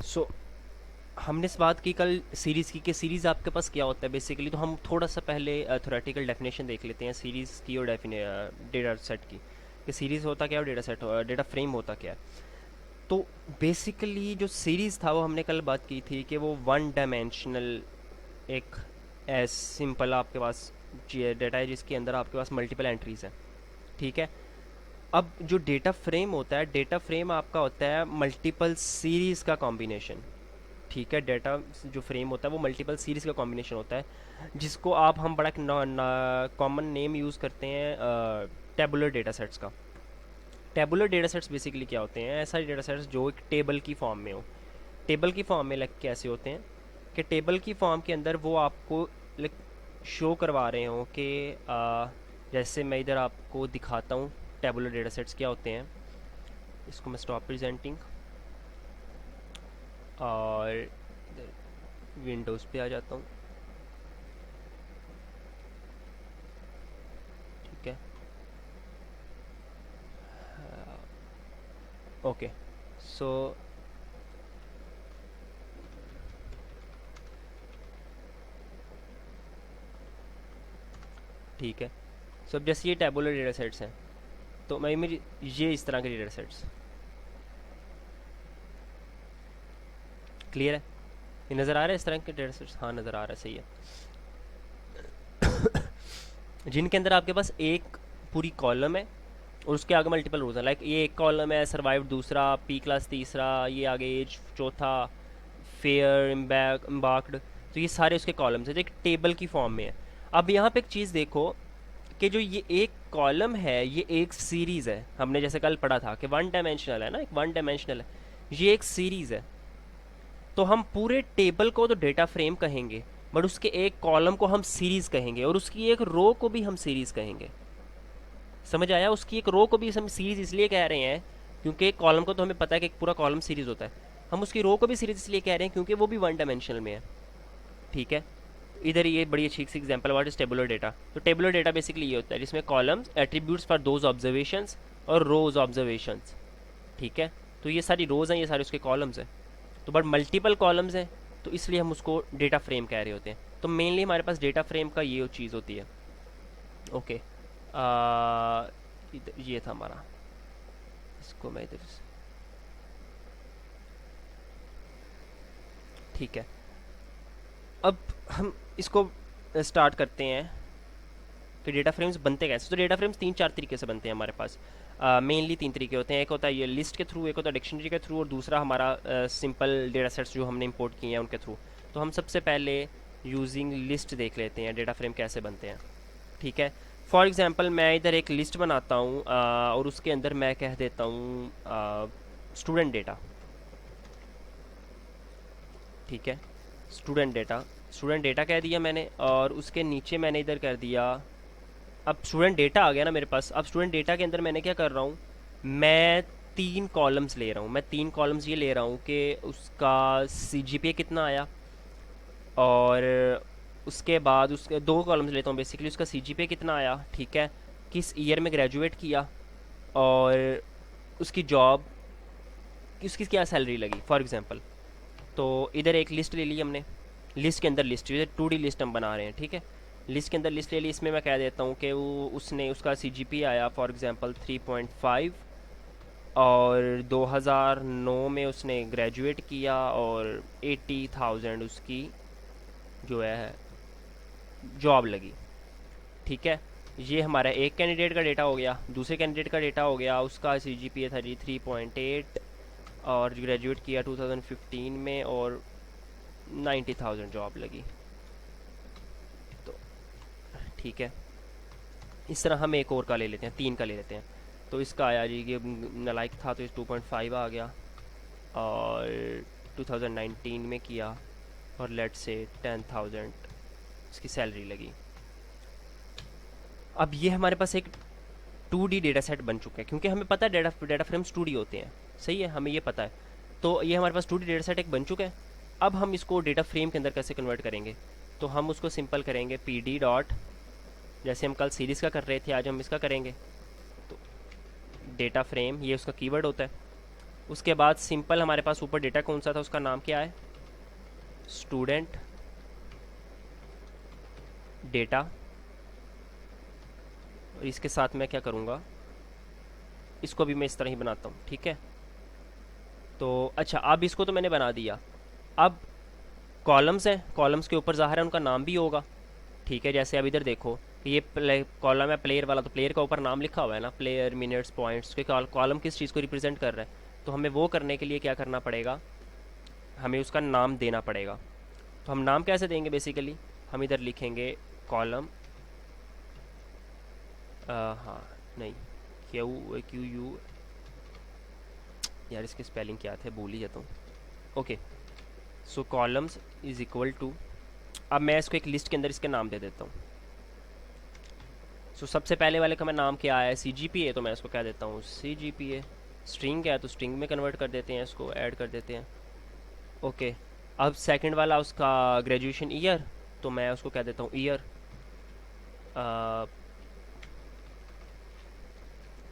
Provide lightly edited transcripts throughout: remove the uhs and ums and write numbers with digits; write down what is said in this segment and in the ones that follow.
सो हमने इस बात की कल सीरीज़ की कि सीरीज़ आपके पास क्या होता है बेसिकली। तो हम थोड़ा सा पहले थ्योरेटिकल डेफिनेशन देख लेते हैं सीरीज़ की और डेटा सेट की, कि सीरीज़ होता क्या है और डेटा सेट डेटा फ्रेम होता क्या है। तो बेसिकली जो सीरीज़ था वो हमने कल बात की थी कि वो वन डायमेंशनल एक एज सिंपल आपके पास डेटा है जिसके अंदर आपके पास मल्टीपल एंट्रीज हैं। ठीक है। अब जो डेटा फ्रेम होता है, डेटा फ्रेम आपका होता है मल्टीपल सीरीज़ का कॉम्बिनेशन। ठीक है। डेटा जो फ्रेम होता है वो मल्टीपल सीरीज़ का कॉम्बिनेशन होता है, जिसको आप हम बड़ा कॉमन नेम यूज़ करते हैं टेबुलर डेटा सेट्स का। टेबुलर डेटा सेट्स बेसिकली क्या होते हैं? ऐसा डेटा सेट्स जो एक टेबल की फॉर्म में हो। टेबल की फॉर्म में लाइक कैसे होते हैं कि टेबल की फॉर्म के अंदर वो आपको लाइक शो करवा रहे हो कि जैसे मैं इधर आपको दिखाता हूँ टेबुलर डेटा सेट्स क्या होते हैं। इसको मैं स्टॉप प्रेजेंटिंग और विंडोज़ पे आ जाता हूँ। ठीक है। ओके। सो ठीक है। सो अब जैसे ये टेबुलर डेटा सेट्स हैं, तो मैं मेरी ये इस तरह के डेटा सेट्स क्लियर है? ये नज़र आ रहा है इस तरह के डेटा सेट्स? हाँ नज़र आ रहा है, सही है। जिनके अंदर आपके पास एक पूरी कॉलम है और उसके आगे मल्टीपल रोज हैं। लाइक ये एक कॉलम है सर्वाइव दूसरा, पी क्लास तीसरा, ये आगे एज चौथा, फेयर एम्बार्क्ड। तो ये सारे उसके कॉलम्स हैं जो एक टेबल की फॉर्म में है। अब यहाँ पे एक चीज़ देखो कि जो ये एक कॉलम है ये एक सीरीज़ है। हमने जैसे कल पढ़ा था कि वन डायमेंशनल है ना, एक वन डायमेंशनल है, ये एक सीरीज़ है। तो हम पूरे टेबल को तो डेटा फ्रेम कहेंगे, बट उसके एक कॉलम को हम सीरीज़ कहेंगे और उसकी एक रो को भी हम सीरीज़ कहेंगे। समझ आया? उसकी एक रो को भी हम सीरीज़ इसलिए कह रहे हैं क्योंकि एक कॉलम को तो हमें पता है कि एक पूरा कॉलम सीरीज़ होता है। हम उसकी रो को भी सीरीज़ इसलिए कह रहे हैं क्योंकि वो भी वन डायमेंशनल में है। ठीक है। इधर ये बड़ी अच्छी सी example what is tabular data. तो टेबुलर डेटा बेसिकली ये होता है जिसमें columns attributes for those observations और रोज ऑब्जर्वेशंस। ठीक है। तो ये सारी रोज हैं, ये सारे उसके कॉलम्स हैं। तो बट मल्टीपल कॉलम्स हैं, तो इसलिए हम उसको डेटा फ्रेम कह रहे होते हैं। तो मेनली हमारे पास डेटा फ्रेम का ये चीज़ होती है। ओके। ये था हमारा, इसको मैं इधर से ठीक है। अब हम इसको स्टार्ट करते हैं कि डेटा फ्रेम्स बनते कैसे। तो डेटा फ्रेम्स तीन चार तरीके से बनते हैं हमारे पास। मेनली तीन तरीके होते हैं। एक होता है ये लिस्ट के थ्रू, एक होता है डिक्शनरी के थ्रू, और दूसरा हमारा सिंपल डेटा सेट्स जो हमने इंपोर्ट किए हैं उनके थ्रू। तो हम सबसे पहले यूजिंग लिस्ट देख लेते हैं डेटा फ्रेम कैसे बनते हैं। ठीक है। फॉर एग्जांपल मैं इधर एक लिस्ट बनाता हूँ और उसके अंदर मैं कह देता हूँ स्टूडेंट डेटा। ठीक है। स्टूडेंट डेटा, स्टूडेंट डेटा कह दिया मैंने, और उसके नीचे मैंने इधर कर दिया। अब स्टूडेंट डेटा आ गया ना मेरे पास। अब स्टूडेंट डेटा के अंदर मैंने क्या कर रहा हूँ, मैं तीन कॉलम्स ले रहा हूँ। मैं तीन कॉलम्स ये ले रहा हूँ कि उसका CGPA कितना आया, और उसके बाद उसके दो कॉलम्स लेता हूँ बेसिकली, उसका CGPA कितना आया, ठीक है, किस ईयर में ग्रेजुएट किया, और उसकी जॉब, उसकी क्या सैलरी लगी फॉर एग्जांपल। तो इधर एक लिस्ट ले ली हमने। लिस्ट के अंदर लिस्ट, जैसे 2D लिस्ट हम बना रहे हैं। ठीक है। लिस्ट के अंदर लिस्ट ले ली। इसमें मैं कह देता हूँ कि वो उसने उसका CGPA आया फॉर एग्जांपल 3.5, और 2009 में उसने ग्रेजुएट किया, और 80,000 उसकी जो है जॉब लगी। ठीक है। ये हमारा एक कैंडिडेट का डेटा हो गया। दूसरे कैंडिडेट का डेटा हो गया, उसका CGPA था जी 3.8, और ग्रेजुएट किया 2015 में, और 90,000 जॉब लगी। तो ठीक है। इस तरह हम एक और का ले लेते हैं, तीन का ले लेते हैं। तो इसका आया जी कि नलाइक था तो इस 2.5 आ गया, और 2019 में किया, और लेट से 10,000 इसकी सैलरी लगी। अब ये हमारे पास एक 2D डेटा सेट बन चुका है, क्योंकि हमें पता है डेटा डेटा फ्रेम्स 2D होते हैं। सही है, हमें ये पता है। तो ये हमारे पास 2D डेटा सेट एक बन चुका है। अब हम इसको डेटा फ्रेम के अंदर कैसे कन्वर्ट करेंगे? तो हम उसको सिंपल करेंगे PD डॉट, जैसे हम कल सीरीज़ का कर रहे थे आज हम इसका करेंगे। तो डेटा फ्रेम ये उसका कीवर्ड होता है। उसके बाद सिंपल हमारे पास ऊपर डेटा कौन सा था, उसका नाम क्या है, स्टूडेंट डेटा। और इसके साथ मैं क्या करूँगा, इसको भी मैं इस तरह ही बनाता हूँ, ठीक है। तो अच्छा, अब इसको तो मैंने बना दिया। अब कॉलम्स हैं, कॉलम्स के ऊपर ज़ाहिर है उनका नाम भी होगा, ठीक है। जैसे अब इधर देखो कि ये कॉलम है प्लेयर वाला, तो प्लेयर का ऊपर नाम लिखा हुआ है ना, प्लेयर, मिनट्स, पॉइंट्स के। कॉलम किस चीज़ को रिप्रेजेंट कर रहा है, तो हमें वो करने के लिए क्या करना पड़ेगा, हमें उसका नाम देना पड़ेगा। तो हम नाम कैसे देंगे, बेसिकली हम इधर लिखेंगे कॉलम, हाँ नहीं, क्यू यू, यार इसकी स्पेलिंग क्या थे, भूल ही जाता हूँ। Okay, so columns is equal to, अब मैं इसको एक लिस्ट के अंदर इसके नाम दे देता हूँ। सो सबसे पहले वाले का मैं नाम क्या है, सी जी पी है, तो मैं इसको क्या देता हूँ, सी जी पी है। स्ट्रिंग है तो स्ट्रिंग में कन्वर्ट कर देते हैं, इसको ऐड कर देते हैं। ओके, अब सेकंड वाला उसका ग्रेजुएशन ईयर, तो मैं उसको क्या देता हूँ, ईयर।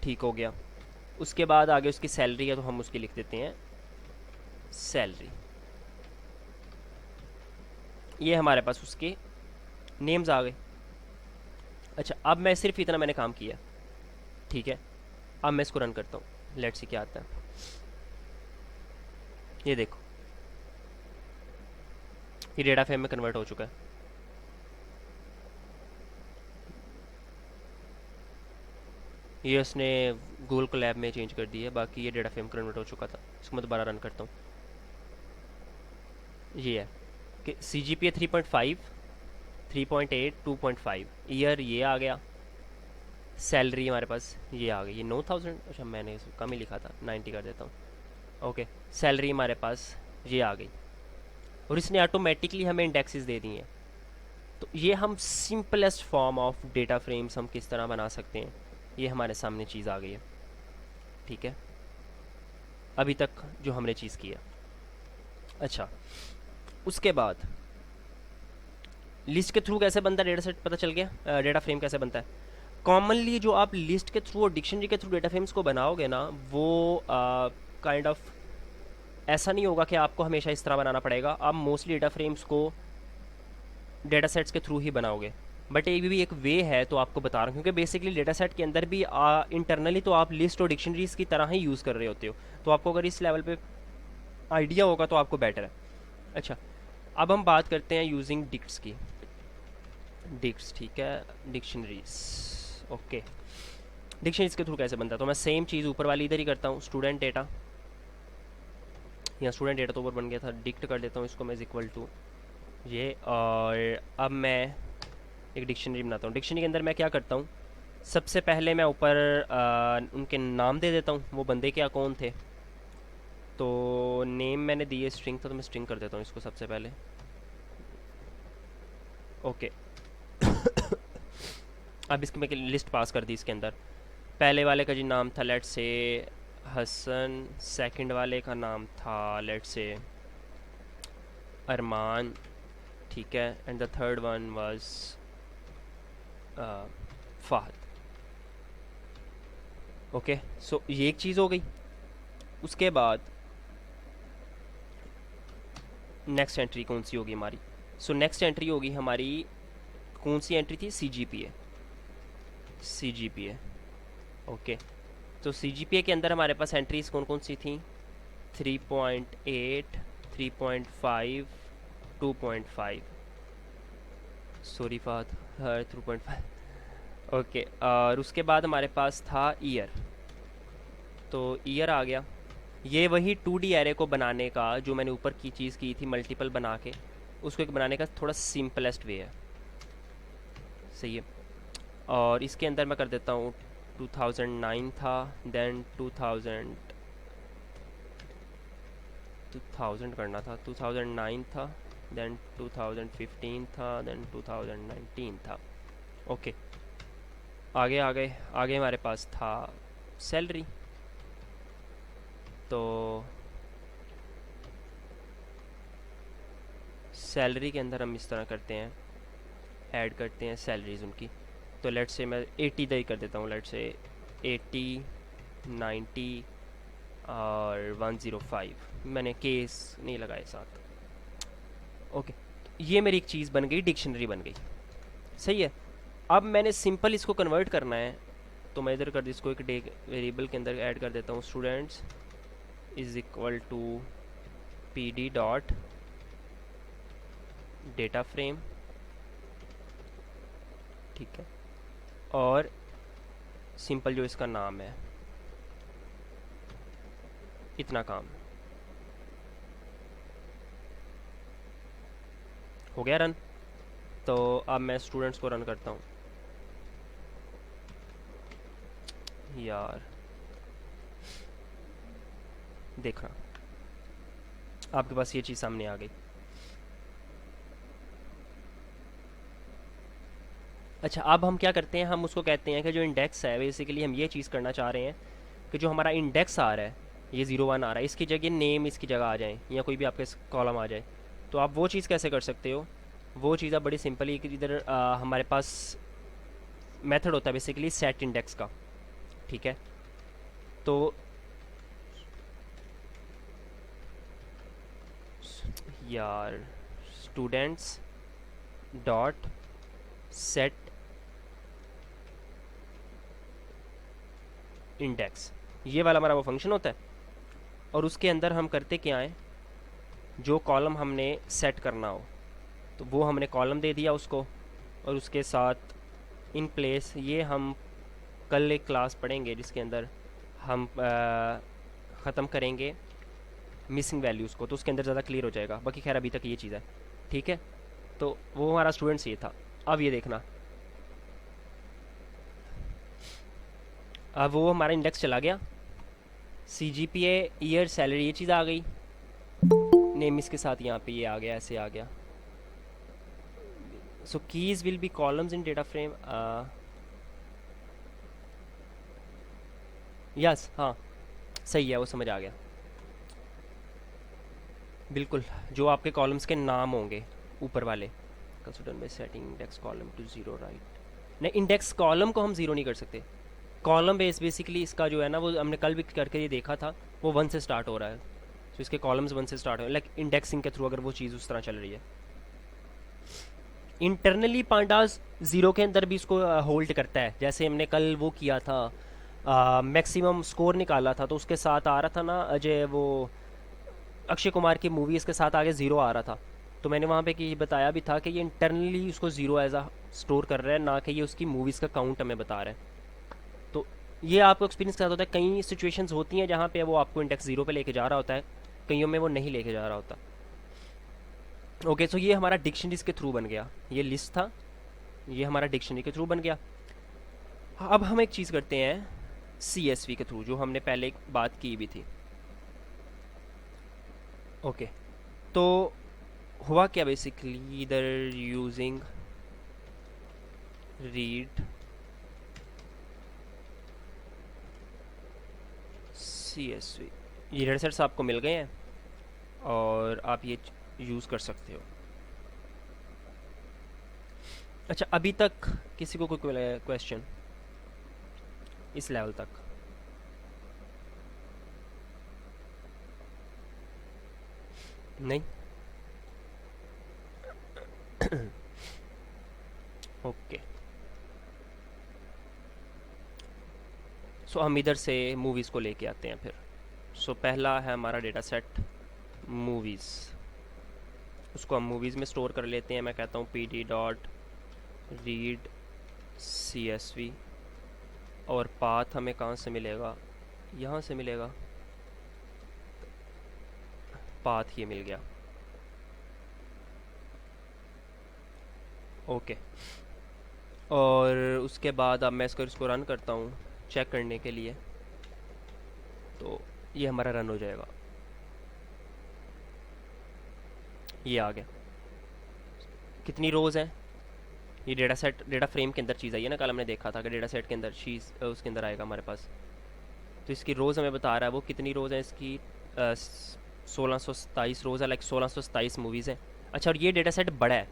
ठीक हो गया। उसके बाद आगे उसकी सैलरी है, तो हम उसकी लिख देते हैं सैलरी। ये हमारे पास उसके नेम्स आ गए। अच्छा, अब मैं सिर्फ इतना मैंने काम किया, ठीक है। अब मैं इसको रन करता हूँ, लेट्स सी क्या आता है। ये देखो, ये डेटा फ्रेम में कन्वर्ट हो चुका है। ये उसने गूगल को लैब में चेंज कर दिया है, बाकी ये डेटा फ्रेम कन्वर्ट हो चुका था। इसको मैं दोबारा रन करता हूँ। ये है कि सी जी पी है 3.5, 3.8, 2.5, ईयर ये आ गया। सैलरी हमारे पास ये आ गई, ये 9,000, अच्छा मैंने इसको कम ही लिखा था, 90 कर देता हूँ। ओके, सैलरी हमारे पास ये आ गई, और इसने ऑटोमेटिकली हमें इंडेक्सेस दे दी हैं। तो ये हम simplest form of data frames हम किस तरह बना सकते हैं, ये हमारे सामने चीज़ आ गई है, ठीक है, अभी तक जो हमने चीज़ की है। अच्छा, उसके बाद लिस्ट के थ्रू कैसे बनता है डेटा सेट, पता चल गया, डेटा फ्रेम कैसे बनता है। कॉमनली जो आप लिस्ट के थ्रू और डिक्शनरी के थ्रू डेटा फ्रेम्स को बनाओगे ना, वो काइंड ऑफ ऐसा नहीं होगा कि आपको हमेशा इस तरह बनाना पड़ेगा। आप मोस्टली डेटा फ्रेम्स को डेटा सेट्स के थ्रू ही बनाओगे, बट ये भी एक वे है, तो आपको बता रहा हूँ, क्योंकि बेसिकली डेटा सेट के अंदर भी इंटरनली तो आप लिस्ट और डिक्शनरीज की तरह ही यूज़ कर रहे होते हो। तो आपको अगर इस लेवल पे आइडिया होगा तो आपको बेटर है। अच्छा, अब हम बात करते हैं यूजिंग डिक्स की, डिक्स, ठीक है, डिक्शनरीज। ओके, डिक्शनरीज के थ्रू कैसे बनता है, तो मैं सेम चीज़ ऊपर वाली इधर ही करता हूँ, स्टूडेंट डेटा, या स्टूडेंट डेटा तो ऊपर बन गया था, डिक्ट कर देता हूँ इसको मैं इज इक्वल टू ये। और अब मैं एक डिक्शनरी बनाता हूँ। डिक्शनरी के अंदर मैं क्या करता हूँ, सबसे पहले मैं ऊपर उनके नाम दे देता हूँ, वो बंदे क्या कौन थे। तो नेम मैंने दिए स्ट्रिंग था, तो मैं स्ट्रिंग कर देता हूँ इसको सबसे पहले। ओके, अब इसकी मैं लिस्ट पास कर दी इसके अंदर। पहले वाले का जी नाम था लेट्स से हसन, सेकंड वाले का नाम था लेट्स से अरमान, ठीक है, and the third one was Fahad. Okay, so ये एक चीज़ हो गई। उसके बाद नेक्स्ट एंट्री कौन सी होगी हमारी, सो नेक्स्ट एंट्री होगी हमारी, कौन सी एंट्री थी, सी जी पी है, सी जी पी है। ओके, तो सी जी पी ए के अंदर हमारे पास एंट्रीज कौन कौन सी थी, 3.8, 3.5, 2.5, सॉरी फात, 2.5। ओके, और उसके बाद हमारे पास था ईयर, तो ईयर आ गया। ये वही 2D एरे को बनाने का जो मैंने ऊपर की चीज़ की थी, मल्टीपल बना के उसको एक बनाने का थोड़ा सिंपलेस्ट वे है, सही है। और इसके अंदर मैं कर देता हूँ 2009 था, देन 2000 करना था, 2009 था, देन 2015 था, देन 2019 था। ओके, आगे आगे आगे हमारे पास था सैलरी, तो सैलरी के अंदर हम इस तरह करते हैं, ऐड करते हैं सैलरीज उनकी। तो लेट से मैं 80 दर कर देता हूँ, लेट से 80, 90, और 105 मैंने केस नहीं लगाए साथ। ओके, ये मेरी एक चीज़ बन गई, डिक्शनरी बन गई। सही है। अब मैंने सिंपल इसको कन्वर्ट करना है, तो मैं इधर कर दी इसको एक वेरिएबल के अंदर ऐड कर देता हूँ, students is equal to P D dot data frame. ठीक है, और सिंपल जो इसका नाम है, इतना काम हो गया रन। तो अब मैं स्टूडेंट्स को रन करता हूँ। यार देखना, आपके पास ये चीज़ सामने आ गई। अच्छा, अब हम क्या करते हैं, हम उसको कहते हैं कि जो इंडेक्स है, बेसिकली हम ये चीज़ करना चाह रहे हैं कि जो हमारा इंडेक्स आ रहा है, ये 01 आ रहा है, इसकी जगह नेम इसकी जगह आ जाए, या कोई भी आपके कॉलम आ जाए। तो आप वो चीज़ कैसे कर सकते हो? वो चीज़ आप बड़ी सिंपली, इधर हमारे पास मेथड होता है बेसिकली सेट इंडेक्स का। ठीक है, तो यार स्टूडेंट्स डॉट सेट इंडेक्स, ये वाला हमारा वो फंक्शन होता है। और उसके अंदर हम करते क्या है, जो कॉलम हमने सेट करना हो तो वो हमने कॉलम दे दिया उसको, और उसके साथ इन प्लेस ये हम कल एक क्लास पढ़ेंगे जिसके अंदर हम ख़त्म करेंगे मिसिंग वैल्यूज़ को, तो उसके अंदर ज़्यादा क्लियर हो जाएगा। बाकी खैर अभी तक ये चीज़ है। ठीक है, तो वो हमारा स्टूडेंट्स ये था। अब ये देखना, अब वो हमारा इंडेक्स चला गया, C G P A year salary ये चीज़ आ गई, नेम इसके साथ यहाँ पे ये आ गया, ऐसे आ गया। So keys will be columns in data frame. Yes, हाँ सही है, वो समझ आ गया। बिल्कुल, जो आपके कॉलम्स के नाम होंगे ऊपर वाले, consider bye setting index column to zero right. नहीं, इंडेक्स कॉलम को हम ज़ीरो नहीं कर सकते। कॉलम बेसिकली इसका जो है ना, वो हमने कल भी करके ये देखा था, वो 1 से स्टार्ट हो रहा है। तो इसके कॉलम्स 1 से स्टार्ट हो, लाइक इंडेक्सिंग के थ्रू अगर वो चीज़ उस तरह चल रही है। इंटरनली पांडास ज़ीरो के अंदर भी इसको होल्ड करता है, जैसे हमने कल वो किया था, मैक्सिमम स्कोर निकाला था, तो उसके साथ आ रहा था ना अजय, वो अक्षय कुमार की मूवी, इसके साथ आगे ज़ीरो आ रहा था। तो मैंने वहाँ पे कि बताया भी था कि ये इंटरनली उसको ज़ीरो एज आ स्टोर कर रहा है, ना कि ये उसकी मूवीज़ का काउंट हमें बता रहा है। तो ये आपको एक्सपीरियंस के साथ होता है, कई सिचुएशंस होती हैं जहाँ पे वो आपको इंडेक्स ज़ीरो पे लेके जा रहा होता है, कईयों में वो नहीं लेके जा रहा होता। ओके, सो ये हमारा डिक्शनरीज के थ्रू बन गया, ये लिस्ट था, ये हमारा डिक्शनरी के थ्रू बन गया। अब हम एक चीज़ करते हैं सी एस वी के थ्रू, जो हमने पहले एक बात की भी थी। ओके, तो हुआ क्या बेसिकली, इधर using read C S V, ये डेटा सेट्स आपको मिल गए हैं और आप ये यूज़ कर सकते हो। अच्छा, अभी तक किसी को कोई क्वेश्चन इस लेवल तक? नहीं। ओके, सो हम इधर से मूवीज़ को लेके आते हैं फिर। सो पहला है हमारा डेटा सेट मूवीज़, उसको हम मूवीज़ में स्टोर कर लेते हैं। मैं कहता हूँ P D dot read C S V, और पाथ हमें कहाँ से मिलेगा, यहाँ से मिलेगा, पाथ ये मिल गया। ओके, और उसके बाद अब मैं इसको रन करता हूँ चेक करने के लिए, तो ये हमारा रन हो जाएगा, ये आ गया। कितनी रोज़ हैं? ये डेटा सेट डेटा फ्रेम के अंदर चीज़ आई है ना, कल हमने देखा था कि डेटा सेट के अंदर चीज़ उसके अंदर आएगा हमारे पास। तो इसकी रोज़ हमें बता रहा है वो कितनी रोज़ हैं इसकी, 1627 रोज़ है, लाइक 1627 मूवीज़ हैं। अच्छा, और ये डेटा सेट बड़ा है।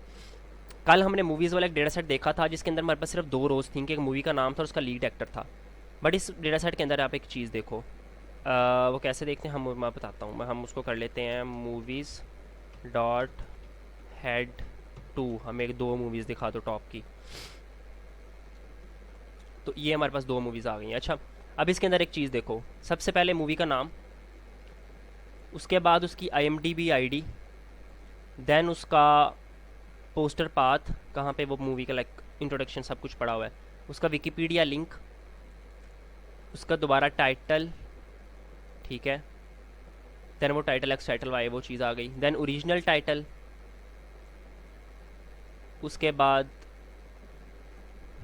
कल हमने मूवीज़ वाला एक डेटा सेट देखा था जिसके अंदर हमारे पास सिर्फ 2 रोज़ थी, कि एक मूवी का नाम था और उसका लीड एक्टर था। बट इस डेटा सेट के अंदर आप एक चीज़ देखो, वो कैसे देखते हैं हम, मैं बताता हूँ। हम उसको कर लेते हैं मूवीज़ डॉट हेड टू, हमें दो मूवीज़ दिखा दो टॉप की। तो ये हमारे पास दो मूवीज़ आ गई हैं। अच्छा, अब इसके अंदर एक चीज़ देखो, सबसे पहले मूवी का नाम, उसके बाद उसकी IMDb ID, देन उसका पोस्टर पाथ, कहाँ पे वो मूवी का लाइक इंट्रोडक्शन सब कुछ पड़ा हुआ है, उसका विकीपीडिया लिंक, उसका दोबारा टाइटल, ठीक है, देन वो टाइटल एक्स टाइटल वाई वो चीज़ आ गई, देन ओरिजिनल टाइटल, उसके बाद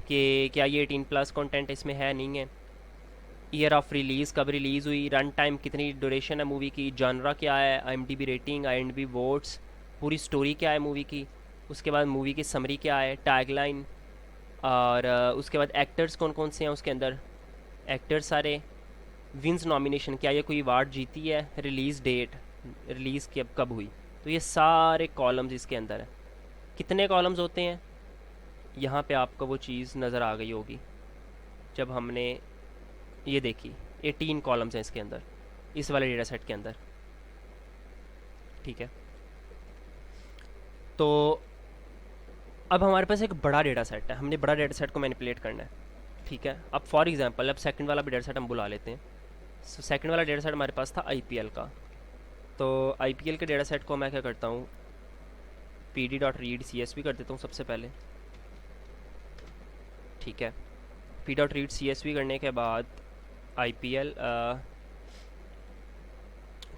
कि क्या ये 18+ कंटेंट इसमें है नहीं है, ईयर ऑफ रिलीज़, कब रिलीज़ हुई, रन टाइम कितनी ड्यूरेशन है मूवी की, जानरा क्या है, IMDb रेटिंग, IMDb वोट्स, पूरी स्टोरी क्या है मूवी की, उसके बाद मूवी की समरी क्या है, टैगलाइन, और उसके बाद एक्टर्स कौन कौन से हैं उसके अंदर, एक्टर्स सारे, विंस नॉमिनेशन, क्या ये कोई अवार्ड जीती है, रिलीज़ डेट, रिलीज़ कब कब हुई। तो ये सारे कॉलम्स इसके अंदर हैं। कितने कॉलम्स होते हैं, यहाँ पे आपको वो चीज़ नज़र आ गई होगी जब हमने ये देखी। 18 कॉलम्स हैं इसके अंदर, इस वाले डेटा सेट के अंदर, ठीक है। तो अब हमारे पास एक बड़ा डेटा सेट है, हमने बड़ा डेटा सेट को मैनिपुलेट करना है, ठीक है। अब फॉर एग्जांपल अब सेकंड वाला भी डेटा सेट हम बुला लेते हैं। सो सेकंड वाला डेटा सेट हमारे पास था IPL का। तो IPL के डेटा सेट को मैं क्या करता हूँ, pd.read CSV कर देता हूँ सबसे पहले, ठीक है। p.read CSV करने के बाद IPL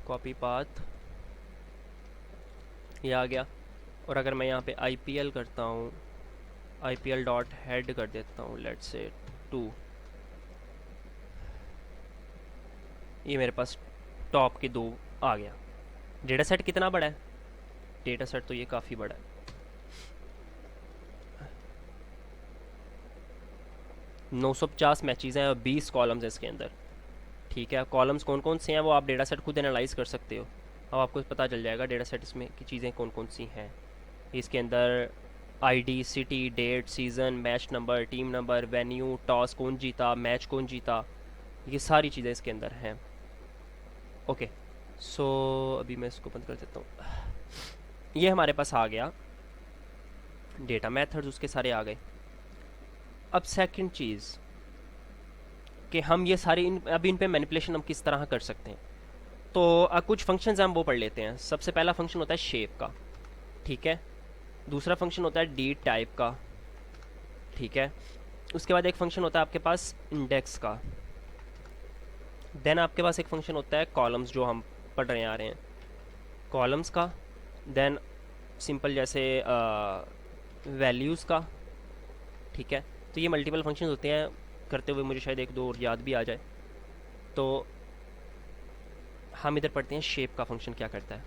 कॉपी पाथ ये आ गया। और अगर मैं यहाँ पे IPL करता हूँ, IPL डॉट हेड कर देता हूँ, लेट्स से 2, ये मेरे पास टॉप के दो आ गया। डेटा सेट कितना बड़ा है, डेटा सेट तो ये काफ़ी बड़ा है, 950 मैचेज़ हैं और 20 कॉलम्स हैं इसके अंदर, ठीक है। कॉलम्स कौन कौन से हैं वो आप डेटा सेट खुद एनालाइज कर सकते हो, अब आपको पता चल जाएगा डेटा सेट इसमें की चीज़ें कौन कौन सी हैं। इसके अंदर ID, city, date, season, match number, team number, venue, toss कौन जीता, मैच कौन जीता, ये सारी चीज़ें इसके अंदर हैं। ओके, सो अभी मैं इसको बंद कर देता हूँ। ये हमारे पास आ गया डेटा मेथड्स, उसके सारे आ गए। अब सेकंड चीज़ कि हम ये सारी अब इन पे मैनिपुलेशन हम किस तरह कर सकते हैं। तो कुछ फंक्शंस हम वो पढ़ लेते हैं। सबसे पहला फंक्शन होता है शेप का, ठीक है। दूसरा फंक्शन होता है डी टाइप का, ठीक है। उसके बाद एक फंक्शन होता है आपके पास इंडेक्स का। देन आपके पास एक फंक्शन होता है कॉलम्स, जो हम पढ़ रहे आ रहे हैं, कॉलम्स का। देन सिंपल जैसे वैल्यूज़ का, ठीक है। तो ये मल्टीपल फंक्शन होते हैं, करते हुए मुझे शायद एक दो और याद भी आ जाए। तो हम इधर पढ़ते हैं शेप का फंक्शन क्या करता है।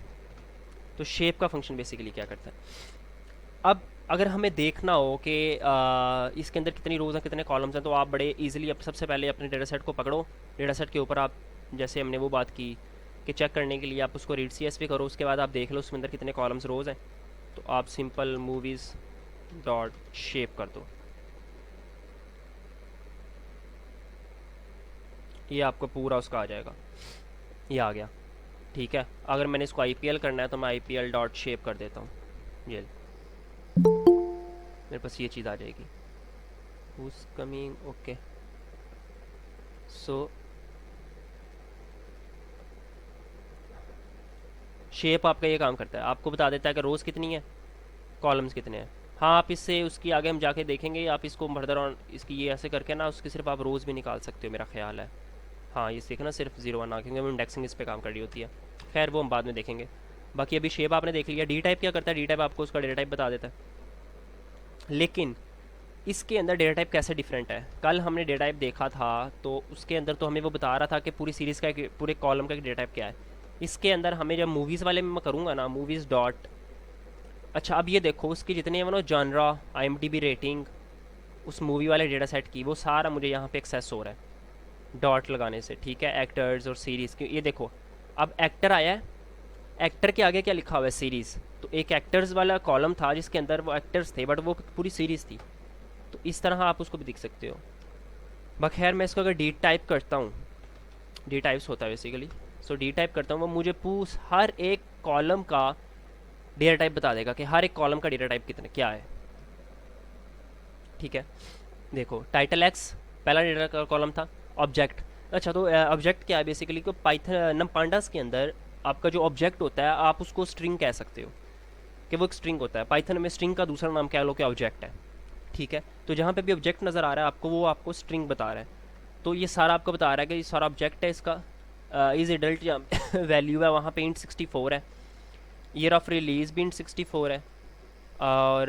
तो शेप का फंक्शन बेसिकली क्या करता है, अब अगर हमें देखना हो कि इसके अंदर कितनी रोज़ हैं कितने कॉलम्स हैं, तो आप बड़े इजीली अब सबसे पहले अपने डेटा सेट को पकड़ो, डेटा सेट के ऊपर आप जैसे हमने वो बात की कि चेक करने के लिए आप उसको रीड CSV करो, उसके बाद आप देख लो उसके अंदर कितने कॉलम्स रोज़ हैं। तो आप सिंपल मूवीज़ डॉट शेप कर दो, ये आपको पूरा उसका आ जाएगा, ये आ गया, ठीक है। अगर मैंने इसको IPL करना है तो मैं IPL डॉट शेप कर देता हूँ, ये मेरे पास ये चीज़ आ जाएगी, who's coming, ओके। सो शेप आपका ये काम करता है, आपको बता देता है कि रोज़ कितनी है, कॉलम्स कितने हैं। हाँ, आप इससे उसकी आगे हम जाके देखेंगे, आप इसको फर्दर ऑन इसकी ये ऐसे करके ना उसके सिर्फ आप रोज़ भी निकाल सकते हो, मेरा ख्याल है। हाँ, ये देखना सिर्फ 0 1 आ, क्योंकि इंडेक्सिंग इस पर काम कर रही होती है। खैर वो हम बाद में देखेंगे। बाकी अभी शेप आपने देख लिया। डी टाइप क्या करता है, डी टाइप आपको उसका डेटा टाइप बता देता है। लेकिन इसके अंदर डेटा टाइप कैसे डिफरेंट है, कल हमने डेटा टाइप देखा था तो उसके अंदर तो हमें वो बता रहा था कि पूरी सीरीज़ का पूरे कॉलम का डेटा टाइप क्या है। इसके अंदर हमें जब मूवीज़ वाले में मैं करूँगा ना, मूवीज़ डॉट, अच्छा अब ये देखो उसकी जितने हैं ना जॉनरा, IMDb रेटिंग, उस मूवी वाले डेटा सेट की, वो सारा मुझे यहाँ पे एक्सेस हो रहा है डॉट लगाने से, ठीक है। एक्टर्स और सीरीज़ की ये देखो, अब एक्टर आया है, एक्टर के आगे क्या लिखा हुआ है, सीरीज़। तो एक एक्टर्स वाला कॉलम था जिसके अंदर वो एक्टर्स थे, बट वो पूरी सीरीज़ थी। तो इस तरह आप उसको भी दिख सकते हो। बखैर मैं इसको अगर डी टाइप करता हूँ डी टाइप्स होता है बेसिकली। सो डी टाइप करता हूँ, वो मुझे हर एक कॉलम का डेटा टाइप बता देगा कि हर एक कॉलम का डेटा टाइप कितना क्या है। ठीक है, देखो टाइटल एक्स पहला डेटा कॉलम था। ऑब्जेक्ट, अच्छा तो ऑब्जेक्ट क्या है बेसिकली, को पाइथन नम पांडास के अंदर आपका जो ऑब्जेक्ट होता है आप उसको स्ट्रिंग कह सकते हो, कि वो एक स्ट्रिंग होता है। पाइथन में स्ट्रिंग का दूसरा नाम कह लो कि ऑब्जेक्ट है। ठीक है, तो जहाँ पे भी ऑब्जेक्ट नज़र आ रहा है आपको, वो आपको स्ट्रिंग बता रहा है। तो ये सारा आपको बता रहा है कि ये सारा ऑब्जेक्ट है इसका। इज एडल्ट वैल्यू है वहाँ पे इंट 64 है। ईयर ऑफ रिलीज भी इंट 64 है। और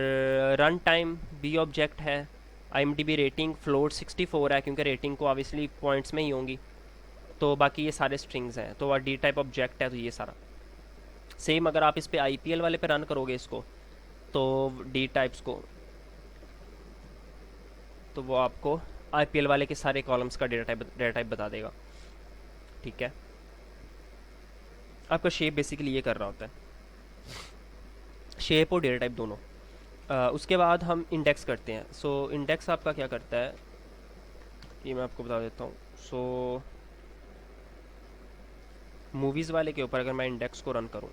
रन टाइम बी ऑब्जेक्ट है। IMDb रेटिंग फ्लोट 64 है, क्योंकि रेटिंग को ऑब्वियसली पॉइंट्स में ही होंगी। तो बाकी ये सारे स्ट्रिंग्स हैं, तो डी टाइप ऑब्जेक्ट है, तो ये सारा सेम। अगर आप इस पे IPL वाले पे रन करोगे इसको, तो डी टाइप्स को, तो वो आपको IPL वाले के सारे कॉलम्स का डेटा टाइप बता देगा। ठीक है, आपका शेप बेसिकली ये कर रहा होता है, शेप और डेटा टाइप दोनों। उसके बाद हम इंडेक्स करते हैं। सो इंडेक्स आपका क्या करता है, ये मैं आपको बता देता हूँ। सो मूवीज़ वाले के ऊपर अगर मैं इंडेक्स को रन करूँ,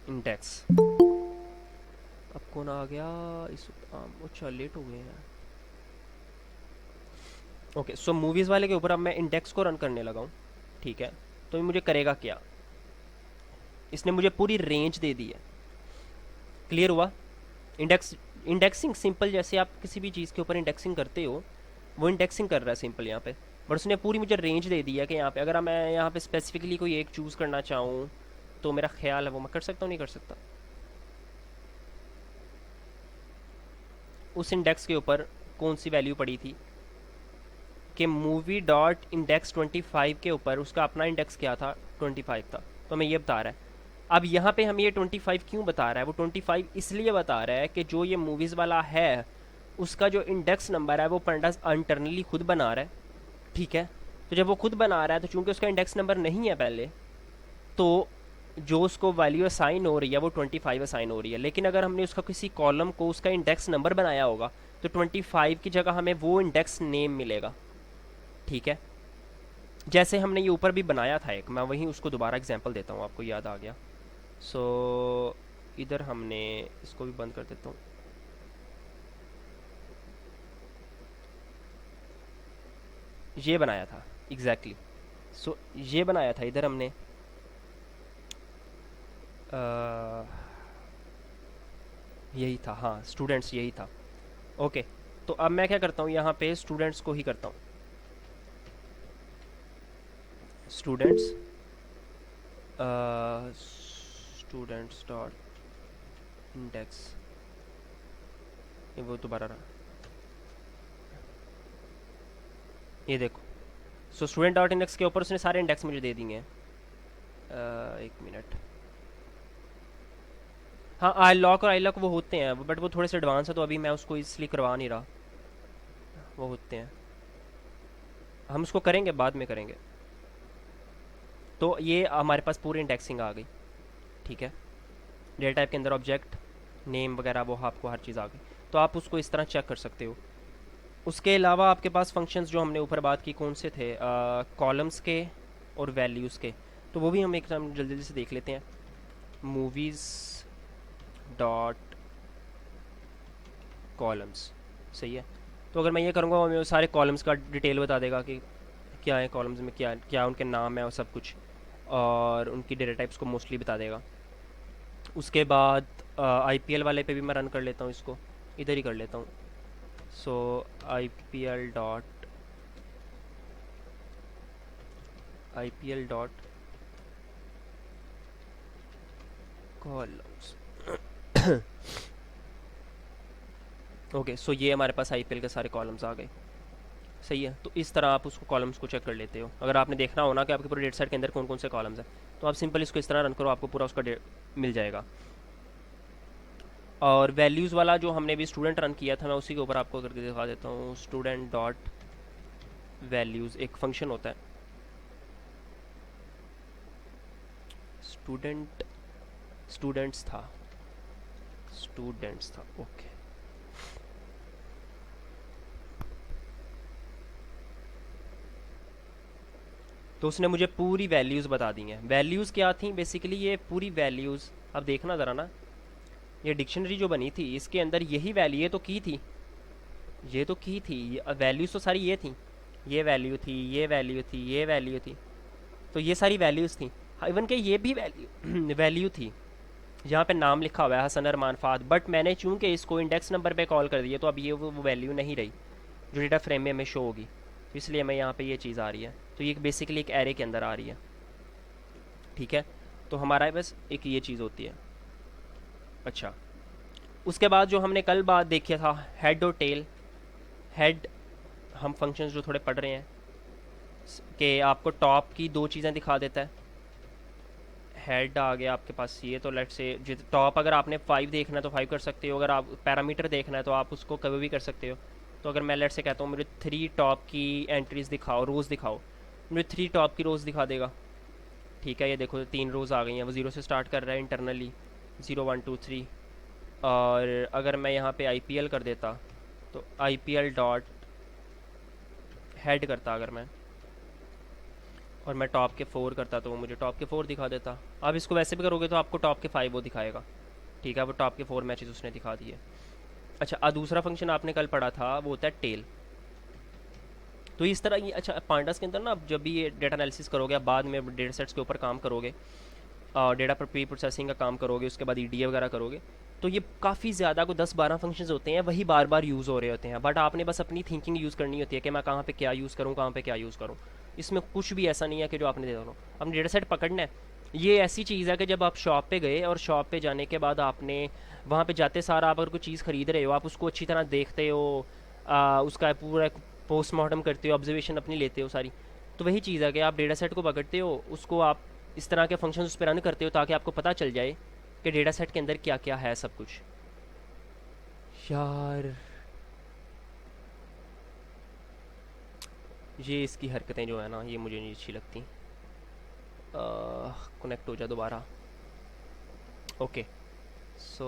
इंडेक्स अब कौन आ गया इस, अच्छा लेट हो गए हैं। ओके, सो मूवीज़ वाले के ऊपर अब मैं इंडेक्स को रन करने लगा हूँ। ठीक है, तो ये मुझे करेगा क्या, इसने मुझे पूरी रेंज दे दी है। क्लियर हुआ। इंडेक्स, इंडेक्सिंग सिंपल, जैसे आप किसी भी चीज़ के ऊपर इंडेक्सिंग करते हो, वो इंडेक्सिंग कर रहा है सिंपल यहाँ पे। बट उसने पूरी मुझे रेंज दे दी है कि यहाँ पे अगर मैं यहाँ पे स्पेसिफिकली कोई एक चूज़ करना चाहूँ, तो मेरा ख्याल है वो मैं कर सकता हूँ, नहीं कर सकता। उस इंडेक्स के ऊपर कौन सी वैल्यू पड़ी थी, कि मूवी डॉट इंडेक्स 25 के ऊपर उसका अपना इंडेक्स क्या था, 25 था। तो हमें ये बता रहा है। अब यहाँ पे हम ये 25 क्यों बता रहा है, वो 25 इसलिए बता रहा है कि जो ये मूवीज़ वाला है उसका जो इंडेक्स नंबर है वो पंडास इंटरनली खुद बना रहा है। ठीक है, तो जब वो खुद बना रहा है, तो चूंकि उसका इंडेक्स नंबर नहीं है पहले, तो जो उसको वैल्यू असाइन हो रही है वो 25 असाइन हो रही है। लेकिन अगर हमने उसका किसी कॉलम को उसका इंडेक्स नंबर बनाया होगा, तो 25 की जगह हमें वो इंडेक्स नेम मिलेगा। ठीक है, जैसे हमने ये ऊपर भी बनाया था एक, मैं वहीं उसको दोबारा एग्जांपल देता हूँ, आपको याद आ गया। सो इधर हमने इसको भी बंद कर देता हूँ। ये बनाया था एग्जैक्टली सो ये बनाया था इधर हमने। यही था, हाँ स्टूडेंट्स यही था। ओके, तो अब मैं क्या करता हूँ, यहाँ पे स्टूडेंट्स को ही करता हूँ। स्टूडेंट्स, स्टूडेंट्स डॉट इंडेक्स, ये वो दोबारा रहा, ये देखो। सो स्टूडेंट डॉट इंडेक्स के ऊपर उसने सारे इंडेक्स मुझे दे दिए हैं। एक मिनट, हाँ आई लॉक और आई लॉक वो होते हैं, बट वो थोड़े से एडवांस है, तो अभी मैं उसको इसलिए करवा नहीं रहा। वो होते हैं, हम उसको करेंगे, बाद में करेंगे। तो ये हमारे पास पूरी इंडेक्सिंग आ गई। ठीक है, डेटा टाइप के अंदर ऑब्जेक्ट नेम वगैरह वो आपको हर चीज़ आ गई। तो आप उसको इस तरह चेक कर सकते हो। उसके अलावा आपके पास फंक्शंस जो हमने ऊपर बात की कौन से थे, कॉलम्स के और वैल्यूज़ के, तो वो भी हम एक जल्दी जल्दी से देख लेते हैं। मूवीज़ डॉट कॉलम्स, सही है। तो अगर मैं ये करूँगा, हमें सारे कॉलम्स का डिटेल बता देगा कि क्या है कॉलम्स में, क्या क्या उनके नाम है और सब कुछ, और उनकी डेटा टाइप्स को मोस्टली बता देगा। उसके बाद IPL वाले पे भी मैं रन कर लेता हूँ इसको, इधर ही कर लेता हूँ। सो IPL dot columns. Okay, so ये हमारे पास IPL के सारे कॉलम्स आ गए। सही है, तो इस तरह आप उसको कॉलम्स को चेक कर लेते हो। अगर आपने देखना हो ना कि आपके पूरे डेटा सेट के अंदर कौन कौन से कॉलम्स हैं, तो आप सिंपल इसको इस तरह रन करो, आपको पूरा उसका मिल जाएगा। और वैल्यूज़ वाला जो हमने भी स्टूडेंट रन किया था, मैं उसी के ऊपर आपको करके दिखा देता हूँ। स्टूडेंट डॉट वैल्यूज़ एक फंक्शन होता है, स्टूडेंट, स्टूडेंट्स था, स्टूडेंट्स था, ओके। तो उसने मुझे पूरी वैल्यूज़ बता दी हैं। वैल्यूज़ क्या थी बेसिकली, ये पूरी वैल्यूज़, अब देखना ज़रा ना, ये डिक्शनरी जो बनी थी इसके अंदर यही वैल्यू, ये तो की थी, वैल्यूज़ तो सारी ये थी, ये वैल्यू थी, ये वैल्यू थी, ये वैल्यू थी, तो ये सारी वैल्यूज़ थी। इवन के ये भी वैल्यू वैल्यू थी। यहाँ पे नाम लिखा हुआ है हसन अरमान फाद, बट मैंने चूंकि इसको इंडेक्स नंबर पे कॉल कर दिया तो अब ये वो वैल्यू नहीं रही जो डेटा फ्रेम में हमें शो होगी, तो इसलिए मैं यहाँ पे ये चीज़ आ रही है। तो ये बेसिकली एक एरे के अंदर आ रही है, ठीक है। तो हमारा बस एक ये चीज़ होती है। अच्छा, उसके बाद जो हमने कल बात देखी था, हेड और टेल। हेड, हम फंक्शंस जो थोड़े पढ़ रहे हैं कि आपको टॉप की दो चीज़ें दिखा देता है। हेड आ गया आपके पास, ये तो लेट से टॉप, अगर आपने 5 देखना है तो 5 कर सकते हो, अगर आप पैरामीटर देखना है तो आप उसको कभी भी कर सकते हो। तो अगर मैं लेट से कहता हूँ मुझे 3 टॉप की एंट्रीज दिखाओ, रोज़ दिखाओ, मुझे 3 टॉप की रोज़ दिखा देगा, ठीक है। ये देखो 3 रोज़ आ गई हैं, वो 0 से स्टार्ट कर रहा है इंटरनली, 0 1 2 3। और अगर मैं यहाँ पे IPL कर देता तो IPL डॉट हेड करता, अगर मैं, और मैं टॉप के 4 करता तो वो मुझे टॉप के 4 दिखा देता। आप इसको वैसे भी करोगे तो आपको टॉप के 5 वो दिखाएगा, ठीक है। वो टॉप के 4 मैचेस उसने दिखा दिए। अच्छा, दूसरा फंक्शन आपने कल पढ़ा था वो होता है टेल। तो इस तरह ये, अच्छा पांडास के अंदर ना, आप जब भी ये डेटा एनालिसिस करोगे, आप बाद में डेटा सेट्स के ऊपर काम करोगे, डेटा पर प्री प्रोसेसिंग का काम करोगे, उसके बाद EDA वगैरह करोगे, तो ये काफ़ी ज़्यादा को 10-12 फंक्शंस होते हैं, वही बार बार यूज़ हो रहे होते हैं, बट आपने बस अपनी थिंकिंग यूज़ करनी होती है कि मैं कहाँ पे क्या यूज़ करूँ, कहाँ पे क्या यूज़ करूँ। इसमें कुछ भी ऐसा नहीं है कि जो आपने दे दो, अपने डेटा सेट पकड़ना है। ये ऐसी चीज़ है कि जब आप शॉप पे गए और शॉप पे जाने के बाद आपने वहाँ पे जाते सारा, आप अगर कोई चीज़ ख़रीद रहे हो, आप उसको अच्छी तरह देखते हो, उसका पूरा पोस्टमार्टम करते हो, ऑब्जर्वेशन अपनी लेते हो सारी। तो वही चीज़ है कि आप डेटा सेट को पकड़ते हो, उसको आप इस तरह के फंक्शन उस पर रन करते हो ताकि आपको पता चल जाए कि डेटा सेट के अंदर क्या क्या है सब कुछ। यार ये इसकी हरकतें जो है ना, ये मुझे नहीं अच्छी लगती। कनेक्ट हो जा दोबारा। ओके, सो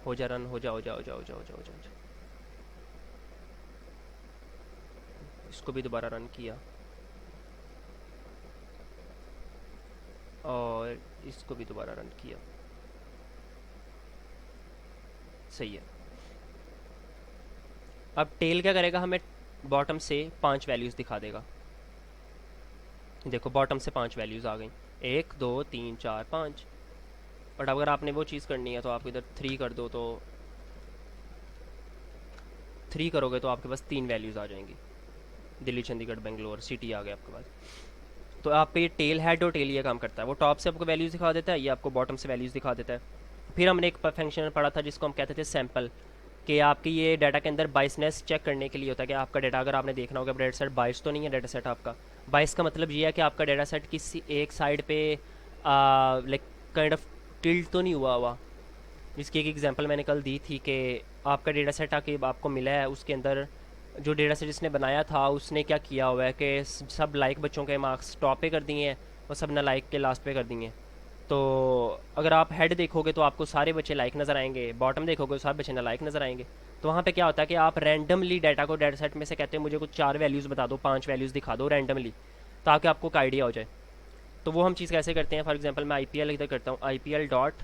हो जा रन, हो जा हो जा हो जा हो जा हो जा हो जा हो जा। इसको भी दोबारा रन किया और इसको भी दोबारा रन किया, सही है। अब टेल क्या करेगा, हमें बॉटम से 5 वैल्यूज़ दिखा देगा। देखो बॉटम से 5 वैल्यूज़ आ गई, 1 2 3 4 5। बट अगर आपने वो चीज़ करनी है तो आप इधर 3 कर दो, तो 3 करोगे तो आपके पास 3 वैल्यूज़ आ जाएंगी। दिल्ली चंडीगढ़ बेंगलोर सिटी आ गया आपके पास। तो आप पे टेल, हेड और टेल ये काम करता है, वो टॉप से आपको वैल्यूज़ दिखा देता है, ये आपको बॉटम से वैल्यूज़ दिखा देता है। फिर हमने एक फंक्शन पढ़ा था जिसको हम कहते थे सैम्पल, कि आपकी ये डाटा के अंदर बाइसनेस चेक करने के लिए होता है कि आपका डाटा, अगर आपने देखना होगा डेटा सेट बाइस तो नहीं है डाटा सेट आपका। बाइस का मतलब ये है कि आपका डाटा सेट किसी एक साइड पे लाइक काइंड ऑफ टिल्ट तो नहीं हुआ हुआ। जिसकी एक एग्जांपल मैंने कल दी थी कि आपका डेटा सेट आके आपको मिला है, उसके अंदर जो डेटा सेट जिसने बनाया था उसने क्या किया हुआ है कि सब लाइक बच्चों के मार्क्स टॉप पे कर दिए हैं और सब ना लाइक के लास्ट पे कर दिए हैं। तो अगर आप हेड देखोगे तो आपको सारे बच्चे लाइक नज़र आएंगे, बॉटम देखोगे तो सारे बच्चे ना लाइक नज़र आएंगे। तो वहाँ पे क्या होता है कि आप रैंडमली डाटा को डेटा सेट में से कहते हैं मुझे कुछ 4 वैल्यूज़ बता दो, 5 वैल्यूज़ दिखा दो रैंडमली, ताकि आपको एक आइडिया हो जाए। तो वो हम चीज़ कैसे करते हैं, फॉर एग्जांपल मैं IPL इधर करता हूँ, IPL डॉट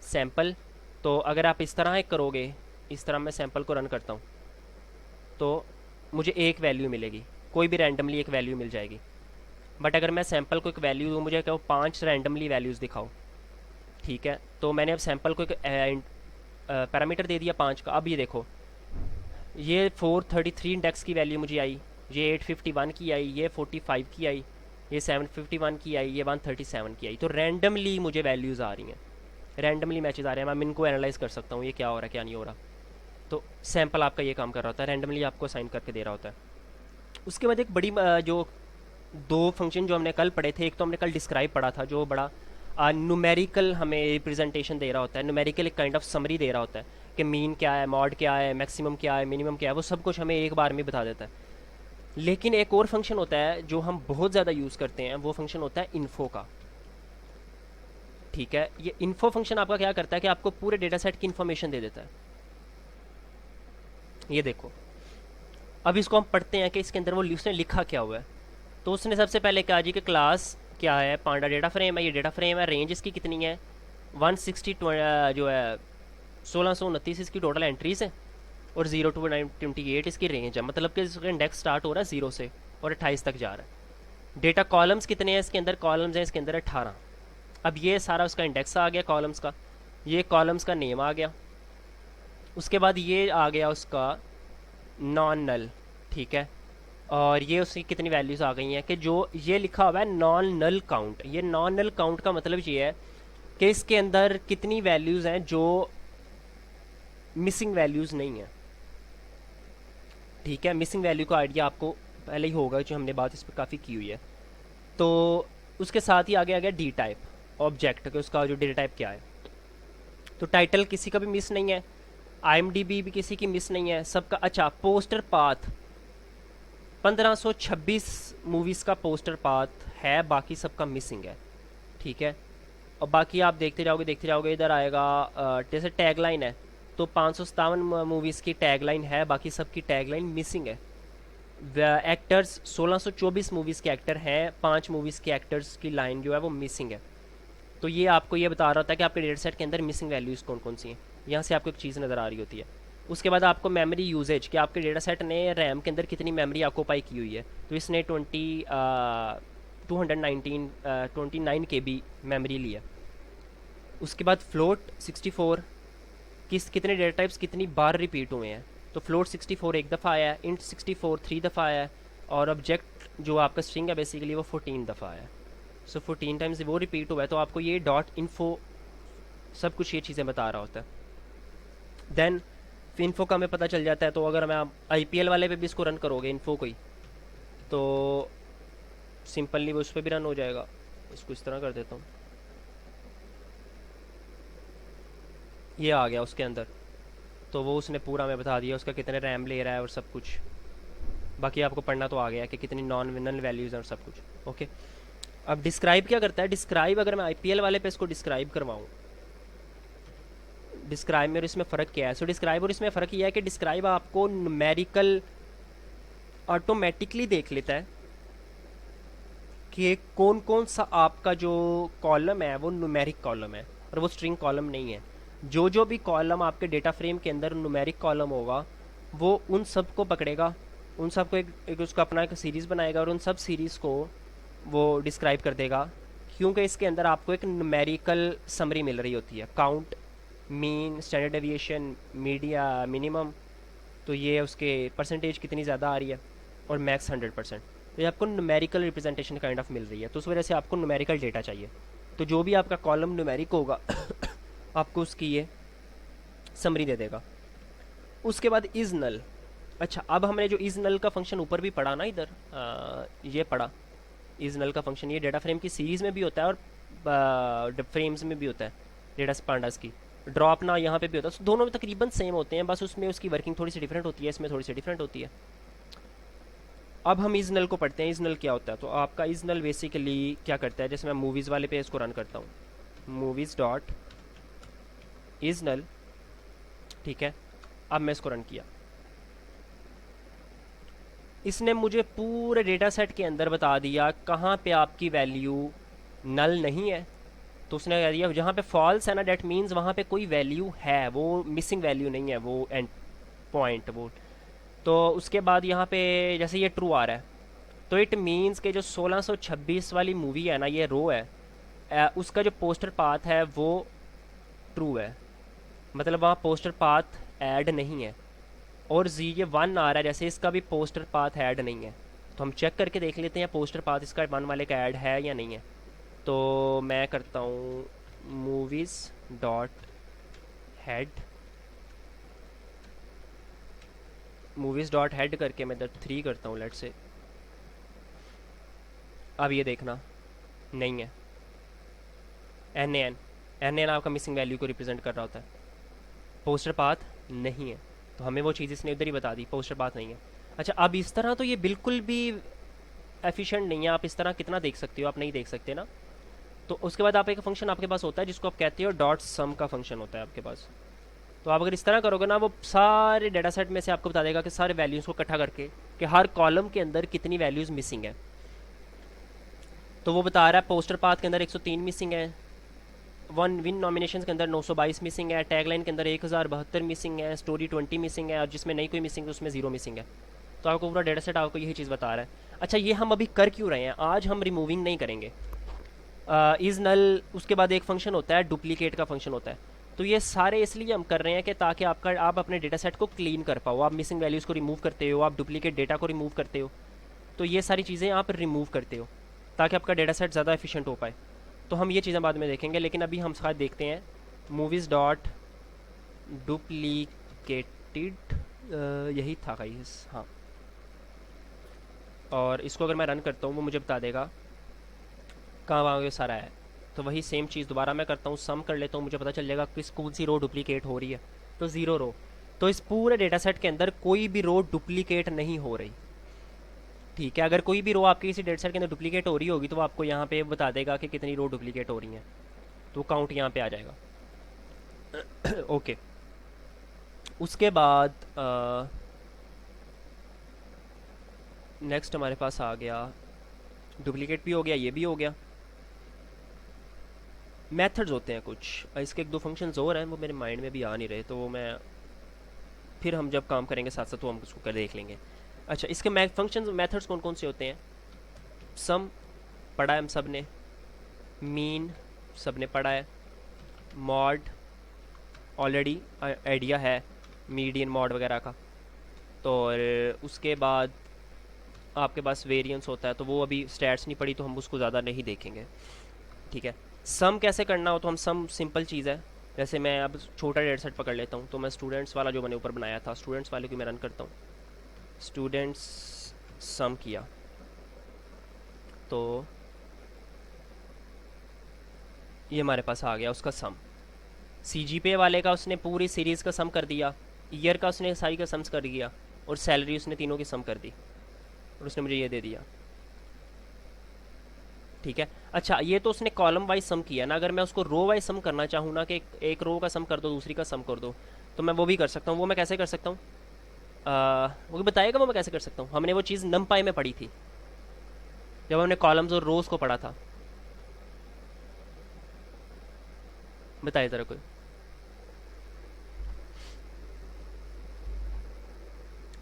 सैम्पल। तो अगर आप इस तरह एक करोगे, इस तरह मैं सैम्पल को रन करता हूँ, तो मुझे एक वैल्यू मिलेगी, कोई भी रैंडमली एक वैल्यू मिल जाएगी। बट अगर मैं सैम्पल को एक वैल्यू दूँ, मुझे कहो 5 रैंडमली वैल्यूज़ दिखाओ, ठीक है। तो मैंने अब सैम्पल को एक पैरामीटर दे दिया 5 का। अब ये देखो, ये 433 इंडेक्स की वैल्यू मुझे आई, ये 851 की आई, ये 45 की आई, ये 751 की आई, ये 137 की आई। तो रैंडमली मुझे वैल्यूज़ आ रही हैं, रैंडमली मैचेस आ रहे हैं, मैं इनको एनालाइज कर सकता हूँ ये क्या हो रहा है क्या नहीं हो रहा। तो सैम्पल आपका ये काम कर रहा होता है, रैंडमली आपको असाइन करके दे रहा होता है। उसके बाद एक बड़ी जो दो फंक्शन जो हमने कल पढ़े थे, एक तो हमने कल डिस्क्राइब पढ़ा था जो बड़ा न्यूमेरिकल हमें रिप्रेजेंटेशन दे रहा होता है, न्यूमेरिकल एक काइंड ऑफ समरी दे रहा होता है कि मीन क्या है, मॉड क्या है, मैक्सिमम क्या है, मिनिमम क्या है, वो सब कुछ हमें एक बार में बता देता है। लेकिन एक और फंक्शन होता है जो हम बहुत ज़्यादा यूज़ करते हैं, वो फंक्शन होता है इन्फो का, ठीक है। ये इन्फो फंक्शन आपका क्या करता है कि आपको पूरे डेटा सेट की इन्फॉर्मेशन दे देता है। ये देखो, अब इसको हम पढ़ते हैं कि इसके अंदर वो उसने लिखा क्या हुआ है। तो उसने सबसे पहले कहा जी कि क्लास क्या है, पांडा डेटा फ्रेम है, ये डेटा फ्रेम है, रेंज इसकी कितनी है 160 जो है 1629 इसकी टोटल एंट्रीज है, और 0 to 28 इसकी रेंज है, मतलब कि इसका इंडेक्स स्टार्ट हो रहा है 0 से और 28 तक जा रहा है। डेटा कॉलम्स कितने हैं इसके अंदर, कॉलम्स हैं इसके अंदर 18। अब ये सारा उसका इंडेक्स आ गया कॉलम्स का, ये कॉलम्स का नेम आ गया। उसके बाद ये आ गया उसका नॉन नल, ठीक है। और ये उसकी कितनी वैल्यूज़ आ गई हैं कि जो ये लिखा हुआ है नॉन नल काउंट, ये नॉन नल काउंट का मतलब ये है कि इसके अंदर कितनी वैल्यूज़ हैं जो मिसिंग वैल्यूज़ नहीं हैं, ठीक है। मिसिंग वैल्यू का आइडिया आपको पहले ही होगा, जो हमने बात इस पर काफ़ी की हुई है। तो उसके साथ ही आगे आ गया डी टाइप ऑब्जेक्ट, कि उसका जो डेटा टाइप क्या है। तो टाइटल किसी का भी मिस नहीं है, IMDb भी किसी की मिस नहीं है, सबका। अच्छा, पोस्टर पाथ 1526 मूवीज़ का पोस्टर पाथ है, बाकी सबका मिसिंग है, ठीक है। और बाकी आप देखते जाओगे इधर आएगा जैसे टैगलाइन है, तो 557 मूवीज़ की टैगलाइन है, बाकी सबकी टैगलाइन मिसिंग है। एक्टर्स 1624 मूवीज़ के एक्टर हैं, 5 मूवीज़ के एक्टर्स की लाइन जो है वो मिसिंग है। तो ये आपको ये बता रहा होता है कि आपके डेटा सेट के अंदर मिसिंग वैल्यूज़ कौन कौन सी हैं, यहाँ से आपको एक चीज़ नज़र आ रही होती है। उसके बाद आपको मेमोरी यूजेज, कि आपके डेटा सेट ने रैम के अंदर कितनी मेमोरी ऑक्यूपाई की हुई है। तो इसने 29 मेमोरी ली है। उसके बाद फ्लोट 64, कितने डेटा टाइप्स कितनी बार रिपीट हुए हैं। तो फ्लोट 64 एक दफ़ा आया है, इंट 64 3 दफ़ा आया है, और ऑब्जेक्ट जो आपका स्ट्रिंग है बेसिकली वो 14 दफ़ा आया है। सो 14 टाइम्स वो रिपीट हुआ है। तो आपको ये डॉट इन्फो सब कुछ ये चीज़ें बता रहा होता है। देन इन्फो का हमें पता चल जाता है। तो अगर मैं IPL वाले पे भी इसको रन करोगे इन्फो को ही, तो सिंपली वो उस पर भी रन हो जाएगा। इसको इस तरह कर देता हूँ, ये आ गया उसके अंदर। तो वो उसने पूरा हमें बता दिया उसका कितने रैम ले रहा है और सब कुछ। बाकी आपको पढ़ना तो आ गया कि कितनी नॉन नल वैल्यूज़ हैं और सब कुछ, ओके। अब डिस्क्राइब क्या करता है, डिस्क्राइब अगर मैं IPL वाले पे इसको डिस्क्राइब करवाऊँ, डिस्क्राइब में और इसमें फ़र्क क्या है। सो डिस्क्राइब और इसमें फ़र्क यह है कि डिस्क्राइब आपको न्यूमेरिकल ऑटोमेटिकली देख लेता है कि कौन कौन सा आपका जो कॉलम है वो न्यूमेरिक कॉलम है और वो स्ट्रिंग कॉलम नहीं है। जो भी कॉलम आपके डेटा फ्रेम के अंदर न्यूमेरिक कॉलम होगा, वो उन सब को पकड़ेगा, उन सब को एक उसका अपना एक सीरीज़ बनाएगा और उन सब सीरीज़ को वो डिस्क्राइब कर देगा, क्योंकि इसके अंदर आपको एक न्यूमेरिकल समरी मिल रही होती है, count, mean, standard deviation, media, minimum. तो ये उसके परसेंटेज कितनी ज़्यादा आ रही है, और मैक्स 100%। तो ये आपको न्यूमेरिकल रिप्रेजेंटेशन काइंड ऑफ मिल रही है। तो उस वजह से आपको न्यूमेरिकल डेटा चाहिए। तो जो भी आपका कॉलम न्यूमेरिक होगा आपको उसकी ये समरी दे देगा। उसके बाद इज़ नल। अच्छा, अब हमने जो इज़ नल का फंक्शन ऊपर भी पढ़ा ना, इधर ये पढ़ा इज़ नल का फंक्शन, ये डेटा फ्रेम की सीरीज़ में भी होता है और फ्रेम्स में भी होता है, डेटा पांडास की ड्रॉप ना यहाँ पे भी होता है। तो दोनों में तकरीबन सेम होते हैं, बस उसमें उसकी वर्किंग थोड़ी सी डिफरेंट होती है, इसमें थोड़ी सी डिफरेंट होती है। अब हम इज़ नल को पढ़ते हैं, इज़ नल क्या होता है। तो आपका इज़ नल बेसिकली क्या करता है, जैसे मैं मूवीज़ वाले पे इसको रन करता हूँ, मूवीज़ डॉट इज़ नल, ठीक है। अब मैं इसको रन किया, इसने मुझे पूरे डेटा सेट के अंदर बता दिया कहाँ पे आपकी वैल्यू नल नहीं है। तो उसने कह दिया जहाँ पे फॉल्स है ना, डेट मीन्स वहाँ पे कोई वैल्यू है, वो मिसिंग वैल्यू नहीं है, वो एंड पॉइंट वो। तो उसके बाद यहाँ पे जैसे ये ट्रू आ रहा है, तो इट मीन्स के जो 1626 वाली मूवी है ना, ये रो है, उसका जो पोस्टर पाथ है वो ट्रू है, मतलब वहाँ पोस्टर पाथ ऐड नहीं है। और जी ये 1 आ रहा है, जैसे इसका भी पोस्टर पाथ ऐड नहीं है। तो हम चेक करके देख लेते हैं पोस्टर पाथ इसका 1 वाले का ऐड है या नहीं है। तो मैं करता हूँ movies dot head, movies dot head करके मैं इधर 3 करता हूँ लेट से। अब ये देखना नहीं है, एन आपका मिसिंग वैल्यू को रिप्रेजेंट कर रहा होता है, पोस्टर पाथ नहीं है। तो हमें वो चीज़ इसने उधर ही बता दी, पोस्टर पाथ नहीं है। अच्छा, अब इस तरह तो ये बिल्कुल भी एफिशिएंट नहीं है, आप इस तरह कितना देख सकते हो, आप नहीं देख सकते ना। तो उसके बाद आप एक फंक्शन आपके पास होता है जिसको आप कहते हो डॉट सम का फंक्शन होता है आपके पास। तो आप अगर इस तरह करोगे ना, वो सारे डाटा सेट में से आपको बता देगा कि सारे वैल्यूज़ को इकट्ठा करके कि हर कॉलम के अंदर कितनी वैल्यूज़ मिसिंग है। तो वो बता रहा है पोस्टर पाथ के अंदर 103 मिसिंग है, वन विन नॉमिनेशन के अंदर 922 मिसिंग है, टैगलाइन के अंदर 1072 मिसिंग है, स्टोरी 20 मिसिंग है, और जिसमें नहीं कोई मिसिंग है उसमें 0 मिसिंग है। तो आपको पूरा डेटा सेट आपको यही चीज़ बता रहा है। अच्छा, ये हम अभी कर क्यों रहे हैं? आज हम रिमूविंग नहीं करेंगे। इज़ नल, उसके बाद एक फंक्शन होता है डुप्लीकेट का फंक्शन होता है। तो ये सारे इसलिए हम कर रहे हैं कि ताकि आप अपने डेटा सेट को क्लीन कर पाओ। आप मिसिंग वैल्यूज़ को रिमूव करते हो, आप डुप्लीकेट डेटा को रिमूव करते हो। तो ये सारी चीज़ें आप रिमूव करते हो ताकि आपका डेटा सेट ज़्यादा एफिशिएंट हो पाए। तो हम ये चीज़ें बाद में देखेंगे, लेकिन अभी हम शायद देखते हैं मूवीज़ डॉट डुप्लीकेटेड, यही था गाइस, हाँ। और इसको अगर मैं रन करता हूँ वो मुझे बता देगा कहाँ वहाँ ये सारा है। तो वही सेम चीज़ दोबारा मैं करता हूँ, सम कर लेता हूँ, मुझे पता चल जाएगा किस कौन सी रो डुप्लीकेट हो रही है। तो 0 रो। तो इस पूरे डेटा सेट के अंदर कोई भी रो डुप्लीकेट नहीं हो रही। ठीक है, अगर कोई भी रो आपके किसी डेटा सेट के अंदर डुप्लीकेट हो रही होगी तो वो आपको यहाँ पे बता देगा कि कितनी रो डुप्लीकेट हो रही हैं। तो काउंट यहाँ पे आ जाएगा। ओके। उसके बाद नेक्स्ट हमारे पास आ गया, डुप्लीकेट भी हो गया, ये भी हो गया। मेथड्स होते हैं कुछ, इसके एक दो फंक्शंस और हैं, वो मेरे माइंड में भी आ नहीं रहे, तो वो मैं फिर हम जब काम करेंगे साथ साथ तो हम उसको कर देख लेंगे। अच्छा, इसके फंक्शंस मेथड्स कौन कौन से होते हैं? सम पढ़ा है हम सब ने, मीन सब ने पढ़ा है, मॉड ऑलरेडी आइडिया है मीडियन मॉड वगैरह का। तो और उसके बाद आपके पास वेरिएंस होता है, तो वो अभी स्टैट्स नहीं पड़ी तो हम उसको ज़्यादा नहीं देखेंगे। ठीक है, सम कैसे करना हो तो हम सम सिंपल चीज़ है। जैसे मैं अब छोटा डेटा सेट पकड़ लेता हूँ, तो मैं स्टूडेंट्स वाला जो मैंने ऊपर बनाया था, स्टूडेंट्स वाले को मैं रन करता हूँ, स्टूडेंट्स सम किया तो ये हमारे पास आ गया उसका सम। CGPA वाले का उसने पूरी सीरीज़ का सम कर दिया, ईयर का उसने सारी का सम्स कर दिया, और सैलरी उसने तीनों की सम कर दी, और उसने मुझे ये दे दिया। ठीक है। अच्छा, ये तो उसने कॉलम वाइज सम किया ना, अगर मैं उसको रो वाइज सम करना चाहूँ ना कि एक रो का सम कर दो दूसरी का सम कर दो, तो मैं वो भी कर सकता हूँ। वो मैं कैसे कर सकता हूँ? वो बताएगा वो मैं कैसे कर सकता हूँ। हमने वो चीज़ नमपाई में पढ़ी थी जब हमने कॉलम्स और रोज़ को पढ़ा था। बताइए ज़रा कोई।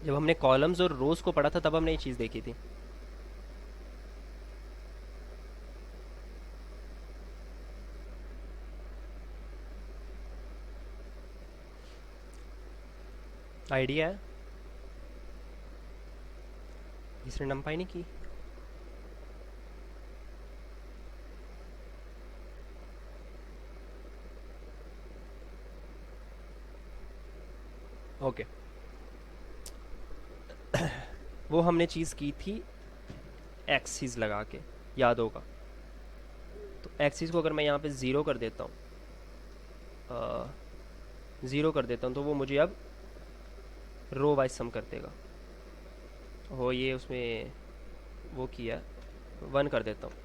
जब हमने कॉलम्स और रोज़ को पढ़ा था तब हमने ये चीज़ देखी थी। आइडिया है? इसने नमपाई नहीं की। ओके, वो हमने चीज़ की थी एक्सिस लगा के, याद होगा। तो एक्सिस को अगर मैं यहाँ पे ज़ीरो कर देता हूँ, ज़ीरो कर देता हूँ, तो वो मुझे अब रो वाइज सम कर देगा। हो, ये उसमें वो किया, 1 कर देता हूँ,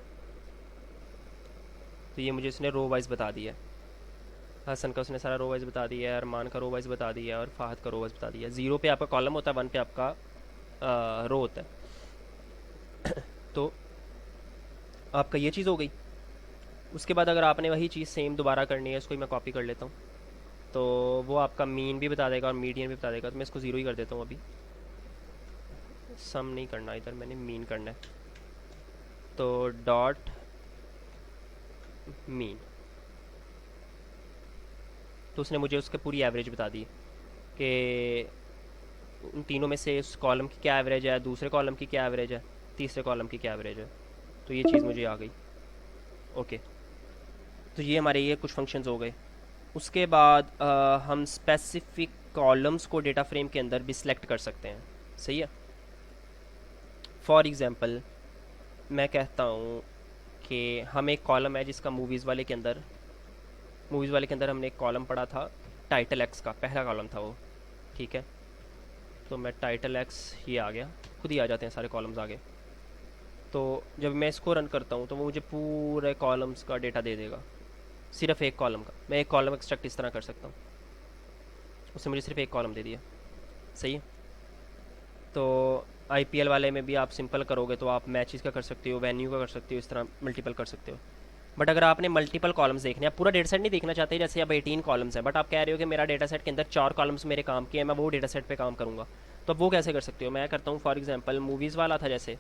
तो ये मुझे इसने रो वाइज बता दिया। हसन का उसने सारा रो वाइज बता दिया है, अरमान का रो वाइज बता दिया है, और फाहद का रो वाइज बता दिया है। 0 पे आपका कॉलम होता है, 1 पे आपका रो होता है। तो आपका ये चीज़ हो गई। उसके बाद अगर आपने वही चीज़ सेम दोबारा करनी है, इसको ही मैं कॉपी कर लेता हूँ, तो वो आपका मीन भी बता देगा और मीडियन भी बता देगा। तो मैं इसको 0 ही कर देता हूँ अभी, सम नहीं करना इधर, मैंने मीन करना है। तो डॉट मीन, तो उसने मुझे उसके पूरी एवरेज बता दी कि उन तीनों में से इस कॉलम की क्या एवरेज है, दूसरे कॉलम की क्या एवरेज है, तीसरे कॉलम की क्या एवरेज है। तो ये चीज़ मुझे आ गई। ओके, तो ये हमारे ये कुछ फंक्शंस हो गए। उसके बाद हम स्पेसिफिक कॉलम्स को डेटा फ्रेम के अंदर भी सिलेक्ट कर सकते हैं। सही है। फॉर एग्ज़ाम्पल मैं कहता हूँ कि हम एक कॉलम है जिसका मूवीज़ वाले के अंदर हमने एक कॉलम पढ़ा था टाइटल एक्स का, पहला कॉलम था वो। ठीक है, तो मैं टाइटल एक्स, ये आ गया, खुद ही आ जाते हैं सारे कॉलम्स आगे। तो जब मैं इसको रन करता हूँ तो वो मुझे पूरे कॉलम्स का डेटा दे देगा, सिर्फ एक कॉलम का। मैं एक कॉलम एक्सट्रैक्ट इस तरह कर सकता हूँ। उसने मुझे सिर्फ एक कॉलम दे दिया। सही है। तो आईपीएल वाले में भी आप सिंपल करोगे तो आप मैचेस का कर सकते हो, वेन्यू का कर सकते हो, इस तरह मल्टीपल कर सकते हो। बट अगर आपने मल्टीपल कॉलम्स देखने, आप पूरा डेटा सेट नहीं देखना चाहते, जैसे अब 18 कॉलम्स है बट आप कह रहे हो कि मेरा डेटा सेट के अंदर 4 कॉलम्स मेरे काम के हैं, मैं वो डेटा सेट पे काम करूँगा, तो अब वो कैसे कर सकते हो? मैं करता हूँ फॉर एग्जांपल मूवीज़ वाला था जैसे,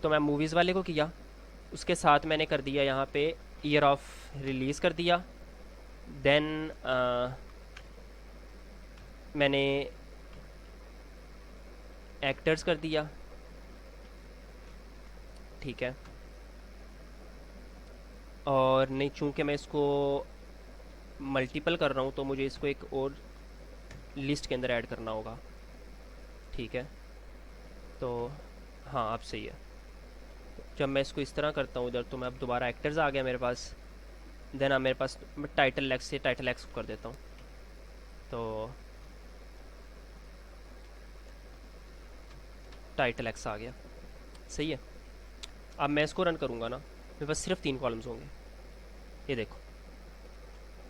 तो मैं मूवीज़ वाले को किया, उसके साथ मैंने कर दिया यहाँ पे ईयर ऑफ रिलीज़ कर दिया। देन मैंने एक्टर्स कर दिया। ठीक है। और नहीं, चूंकि मैं इसको मल्टीपल कर रहा हूँ तो मुझे इसको एक और लिस्ट के अंदर ऐड करना होगा। ठीक है। तो हाँ, अब सही है। जब मैं इसको इस तरह करता हूँ इधर, तो मैं अब दोबारा एक्टर्स आ गया मेरे पास। देन अब मेरे पास, मैं टाइटल एक्स से टाइटल एक्स को कर देता हूँ। तो टाइटल एक्स आ गया। सही है। अब मैं इसको रन करूँगा ना, मेरे पास सिर्फ 3 कॉलम्स होंगे। ये देखो,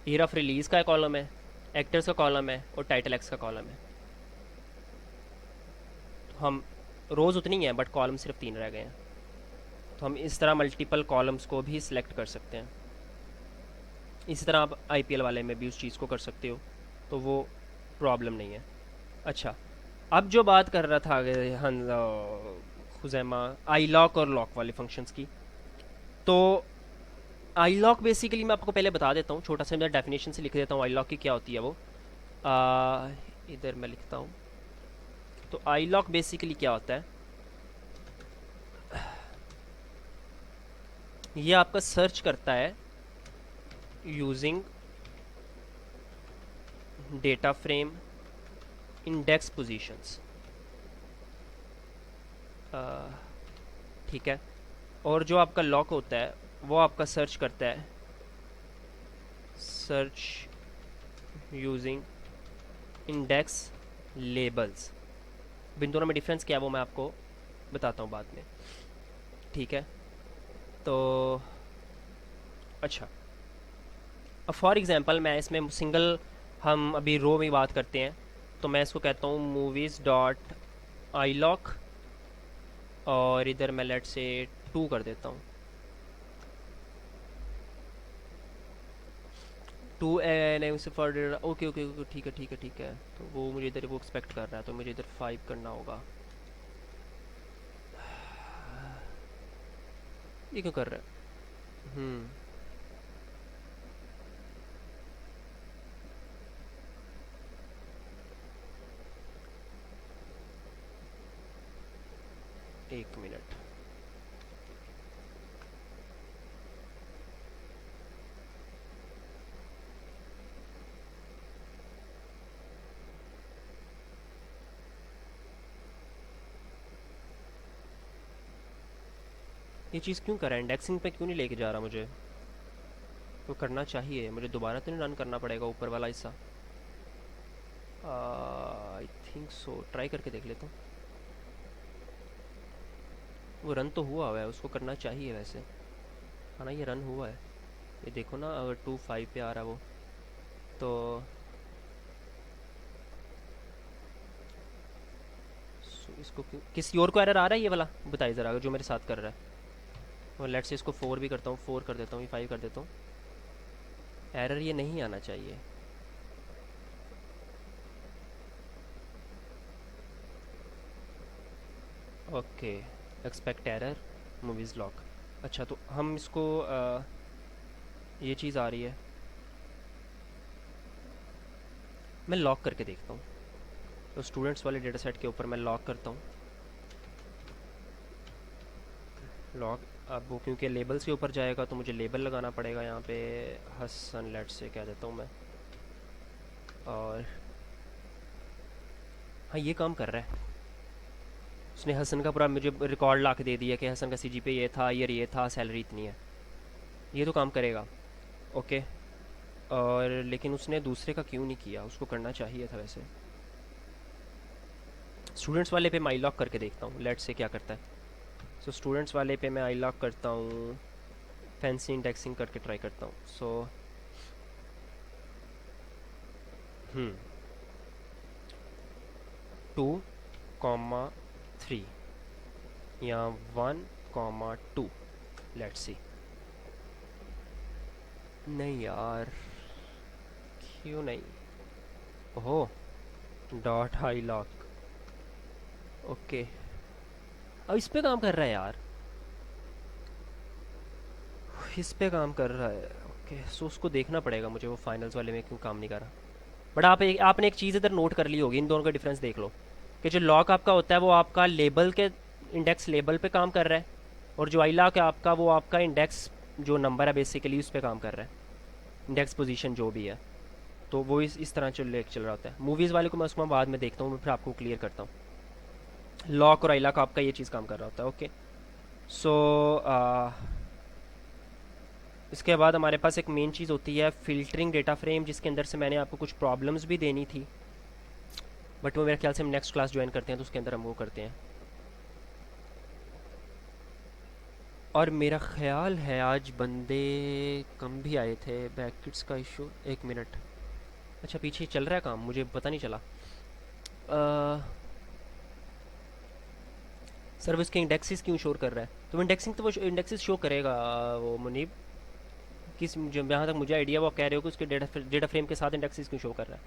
ईयर ऑफ रिलीज़ का कॉलम है, एक्टर्स का कॉलम है, और टाइटल एक्स का कॉलम है। तो हम रोज़ उतनी ही हैं बट कॉलम सिर्फ 3 रह गए हैं। तो हम इस तरह मल्टीपल कॉलम्स को भी सिलेक्ट कर सकते हैं। इसी तरह आप आईपीएल वाले में भी उस चीज़ को कर सकते हो, तो वो प्रॉब्लम नहीं है। अच्छा, अब जो बात कर रहा था खुजैमा, आई लॉक और लॉक वाले फंक्शंस की, तो आई लॉक बेसिकली मैं आपको पहले बता देता हूँ, छोटा सा मैं डेफिनेशन से लिख देता हूँ आई लॉक की क्या होती है वो। इधर मैं लिखता हूँ। तो आई लॉक बेसिकली क्या होता है, ये आपका सर्च करता है using data frame index positions. ठीक है। और जो आपका लॉक होता है वो आपका सर्च करता है सर्च यूजिंग इंडेक्स लेबल्स। इन दोनों में डिफरेंस क्या है वो मैं आपको बताता हूँ बाद में। ठीक है। तो अच्छा, अब फॉर एग्जांपल मैं इसमें सिंगल, हम अभी रो में बात करते हैं, तो मैं इसको कहता हूँ मूवीज़ डॉट आई लॉक, और इधर मैं लेट से 2 कर देता हूँ। 2 नहीं, उसे फॉर, ओके ओके ओके, ठीक है ठीक है ठीक है। तो वो मुझे इधर वो एक्सपेक्ट कर रहा है, तो मुझे इधर 5 करना होगा। ये क्यों कर रहा है? एक मिनट। ये चीज़ क्यों कर रहा है? इंडेक्सिंग पे क्यों नहीं लेके जा रहा मुझे? तो करना चाहिए मुझे, दोबारा तो नहीं रन करना पड़ेगा ऊपर वाला हिस्सा? आई थिंक सो, ट्राई करके देख लेता हूँ। वो रन तो हुआ है, उसको करना चाहिए वैसे। हाँ ना, ये रन हुआ है। ये देखो ना, अगर 2.5 पे आ रहा है वो, तो इसको क्यों, किसी और को एरर आ रहा है ये वाला? बताइए ज़रा, अगर जो मेरे साथ कर रहा है। और लेट से इसको 4 भी करता हूँ, 4 कर देता हूँ, ये 5 कर देता हूँ। एरर ये नहीं आना चाहिए। Okay, expect error movies lock. अच्छा, तो हम इसको ये चीज़ आ रही है, मैं लॉक करके देखता हूँ। तो स्टूडेंट्स वाले डेटा सेट के ऊपर मैं लॉक करता हूँ। लॉक, अब वो क्योंकि लेबल्स के ऊपर जाएगा तो मुझे लेबल लगाना पड़ेगा यहाँ पे। हसन लेट से कह देता हूँ मैं। और हाँ, ये काम कर रहा है। उसने हसन का पूरा मुझे रिकॉर्ड ला के दे दिया कि हसन का सीजीपीए ये था, ईयर ये था, सैलरी इतनी है। ये तो काम करेगा। ओके। और लेकिन उसने दूसरे का क्यों नहीं किया? उसको करना चाहिए था वैसे। स्टूडेंट्स वाले पे मैं आई लॉक करके देखता हूँ, लेट से क्या करता है। सो स्टूडेंट्स वाले पे मैं आई लॉक करता हूँ, फैंसी इंडेक्सिंग करके ट्राई करता हूँ। सो 2,3 या 1,2। Let's see. नहीं यार, क्यों नहीं? ओहो, डॉट हाई लॉक। ओके, अब इस पे काम कर रहा है यार, इस पे काम कर रहा है। ओके, सो उसको देखना पड़ेगा मुझे, वो फाइनल्स वाले में क्यों काम नहीं कर रहा। बट आपने एक चीज़ इधर नोट कर ली होगी, इन दोनों का डिफरेंस देख लो कि जो लॉक आपका होता है वो आपका लेबल के इंडेक्स लेबल पे काम कर रहा है, और जो आई लॉक है आपका वो आपका इंडेक्स जो नंबर है बेसिकली उस पे काम कर रहा है, इंडेक्स पोजीशन जो भी है। तो वो इस तरह चल रहा होता है। मूवीज़ वाले को मैं उसको बाद में देखता हूँ, मैं फिर आपको क्लियर करता हूँ। लॉक और आई लॉक आपका ये चीज़ काम कर रहा होता है। ओके, सो इसके बाद हमारे पास एक मेन चीज़ होती है फ़िल्टरिंग डेटा फ्रेम, जिसके अंदर से मैंने आपको कुछ प्रॉब्लम्स भी देनी थी, बट वो मेरे ख्याल से हम नेक्स्ट क्लास ज्वाइन करते हैं तो उसके अंदर हम वो करते हैं। और मेरा ख्याल है आज बंदे कम भी आए थे। ब्रैकेट्स का इशू, एक मिनट। अच्छा, पीछे चल रहा है काम, मुझे पता नहीं चला। सर्विस के इंडेक्सेस क्यों शोर कर रहा है? तो इंडेक्सिंग तो वो इंडेक्सेस शो करेगा वो मुनीब, किस जहाँ तक मुझे आइडिया, वो कह रहे हो कि उसके डेटा फ्रेम के साथ इंडेक्सेस क्यों शो कर रहा है?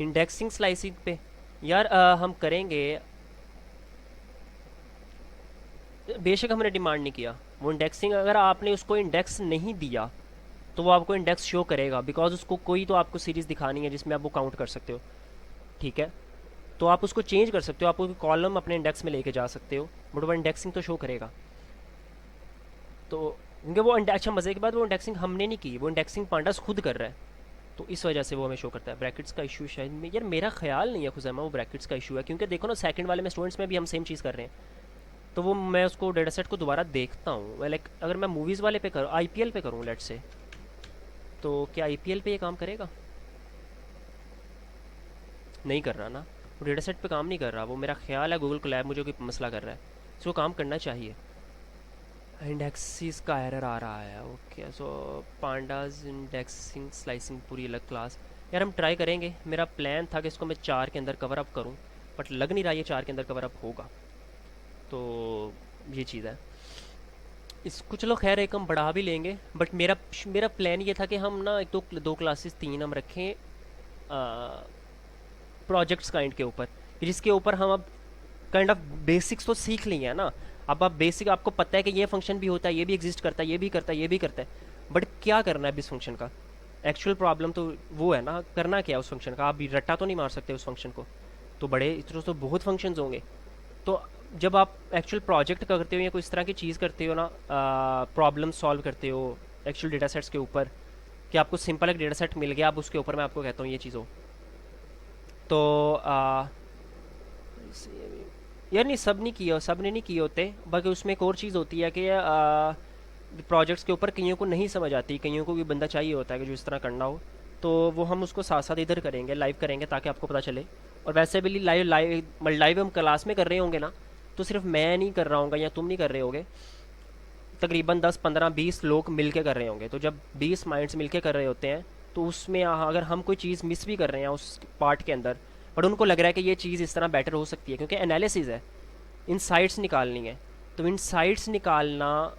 इंडेक्सिंग स्लाइसिंग पे यार हम करेंगे, बेशक हमने डिमांड नहीं किया। वो इंडेक्सिंग अगर आपने उसको इंडेक्स नहीं दिया तो वो आपको इंडेक्स शो करेगा, बिकॉज उसको कोई तो आपको सीरीज़ दिखानी है जिसमें आप वो काउंट कर सकते हो। ठीक है, तो आप उसको चेंज कर सकते हो, आप कोई कॉलम अपने इंडेक्स में लेके जा सकते हो, बट वो इंडेक्सिंग तो शो करेगा। तो क्योंकि वो अच्छा, मज़े की बात, वो इंडेक्सिंग हमने नहीं की, वो इंडेक्सिंग पांडास खुद कर रहा है, तो इस वजह से वो हमें शो करता है। ब्रैकेट्स का इशू शायद में, यार मेरा ख्याल नहीं है खुजैमा वो ब्रैकेट्स का इशू है, क्योंकि देखो ना सेकंड वाले में स्टूडेंट्स में भी हम सेम चीज़ कर रहे हैं। तो वो मैं उसको डेटा सेट को दोबारा देखता हूँ, लाइक अगर मैं मूवीज़ वाले पे करूँ, आईपीएल पे करूँ लेट से, तो क्या आईपीएल पे ये काम करेगा? नहीं कर रहा ना, वो डेटा सेट पे काम नहीं कर रहा। वो मेरा ख्याल है गूगल कोलैब मुझे कोई मसला कर रहा है, सो काम करना चाहिए। इंडेक्सिस का एरर आ रहा है। ओके, सो पांडाज इंडेक्सिंग स्लाइसिंग पूरी अलग क्लास। यार हम ट्राई करेंगे, मेरा प्लान था कि इसको मैं 4 के अंदर कवर अप करूं, बट लग नहीं रहा ये 4 के अंदर कवर अप होगा। तो ये चीज़ है, इसको चलो खैर एक हम बढ़ा भी लेंगे, बट मेरा मेरा प्लान ये था कि हम ना एक दो क्लासेस 3 हम रखें प्रोजेक्ट्स काइंड के ऊपर, जिसके ऊपर हम अब काइंड ऑफ बेसिक्स तो सीख लिए हैं ना। अब आप बेसिक, आपको पता है कि ये फंक्शन भी होता है, ये भी एग्जिस्ट करता है, ये भी करता है, ये भी करता है, बट क्या करना है अब इस फंक्शन का? एक्चुअल प्रॉब्लम तो वो है ना, करना क्या है उस फंक्शन का? आप भी रट्टा तो नहीं मार सकते उस फंक्शन को, तो बड़े इतने तो बहुत फंक्शंस होंगे। तो जब आप एक्चुअल प्रोजेक्ट करते हो या कोई इस तरह की चीज़ करते हो ना, प्रॉब्लम सॉल्व करते हो एक्चुअल डेटा सेट्स के ऊपर, कि आपको सिंपल एक डेटा सेट मिल गया, अब उसके ऊपर मैं आपको कहता हूँ ये चीज़ हो, तो यार नहीं, सब नहीं किए, सब ने नहीं किए होते, बाकी उसमें एक और चीज़ होती है कि प्रोजेक्ट्स के ऊपर कईयों को नहीं समझ आती, कईयों को भी बंदा चाहिए होता है कि जो इस तरह करना हो, तो वो हम उसको साथ साथ इधर करेंगे, लाइव करेंगे ताकि आपको पता चले। और वैसे भी लाइव लाइव लाइव हम क्लास में कर रहे होंगे ना, तो सिर्फ मैं नहीं कर रहा हूँ या तुम नहीं कर रहे होगे, तकरीबन 10 15 20 लोग मिल के कर रहे होंगे। तो जब 20 माइंड्स मिल के कर रहे होते हैं, तो उसमें अगर हम कोई चीज़ मिस भी कर रहे हैं उस पार्ट के अंदर, बट उनको लग रहा है कि ये चीज़ इस तरह बेटर हो सकती है, क्योंकि एनालिसिस है, इनसाइट्स निकालनी है। तो इनसाइट्स निकालना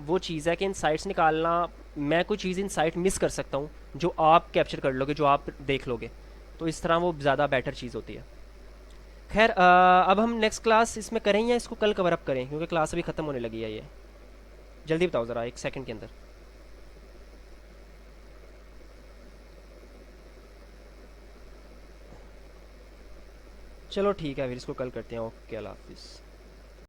वो चीज़ है कि इनसाइट्स निकालना, मैं कोई चीज़ इनसाइट मिस कर सकता हूँ जो आप कैप्चर कर लोगे, जो आप देख लोगे, तो इस तरह वो ज़्यादा बेटर चीज़ होती है। खैर अब हम नेक्स्ट क्लास इसमें करें या इसको कल कवर अप करें, क्योंकि क्लास अभी ख़त्म होने लगी है ये। जल्दी बताओ ज़रा, 1 सेकंड के अंदर। चलो ठीक है, फिर इसको कल करते हैं। ओके, अल्लाह हाफिज़।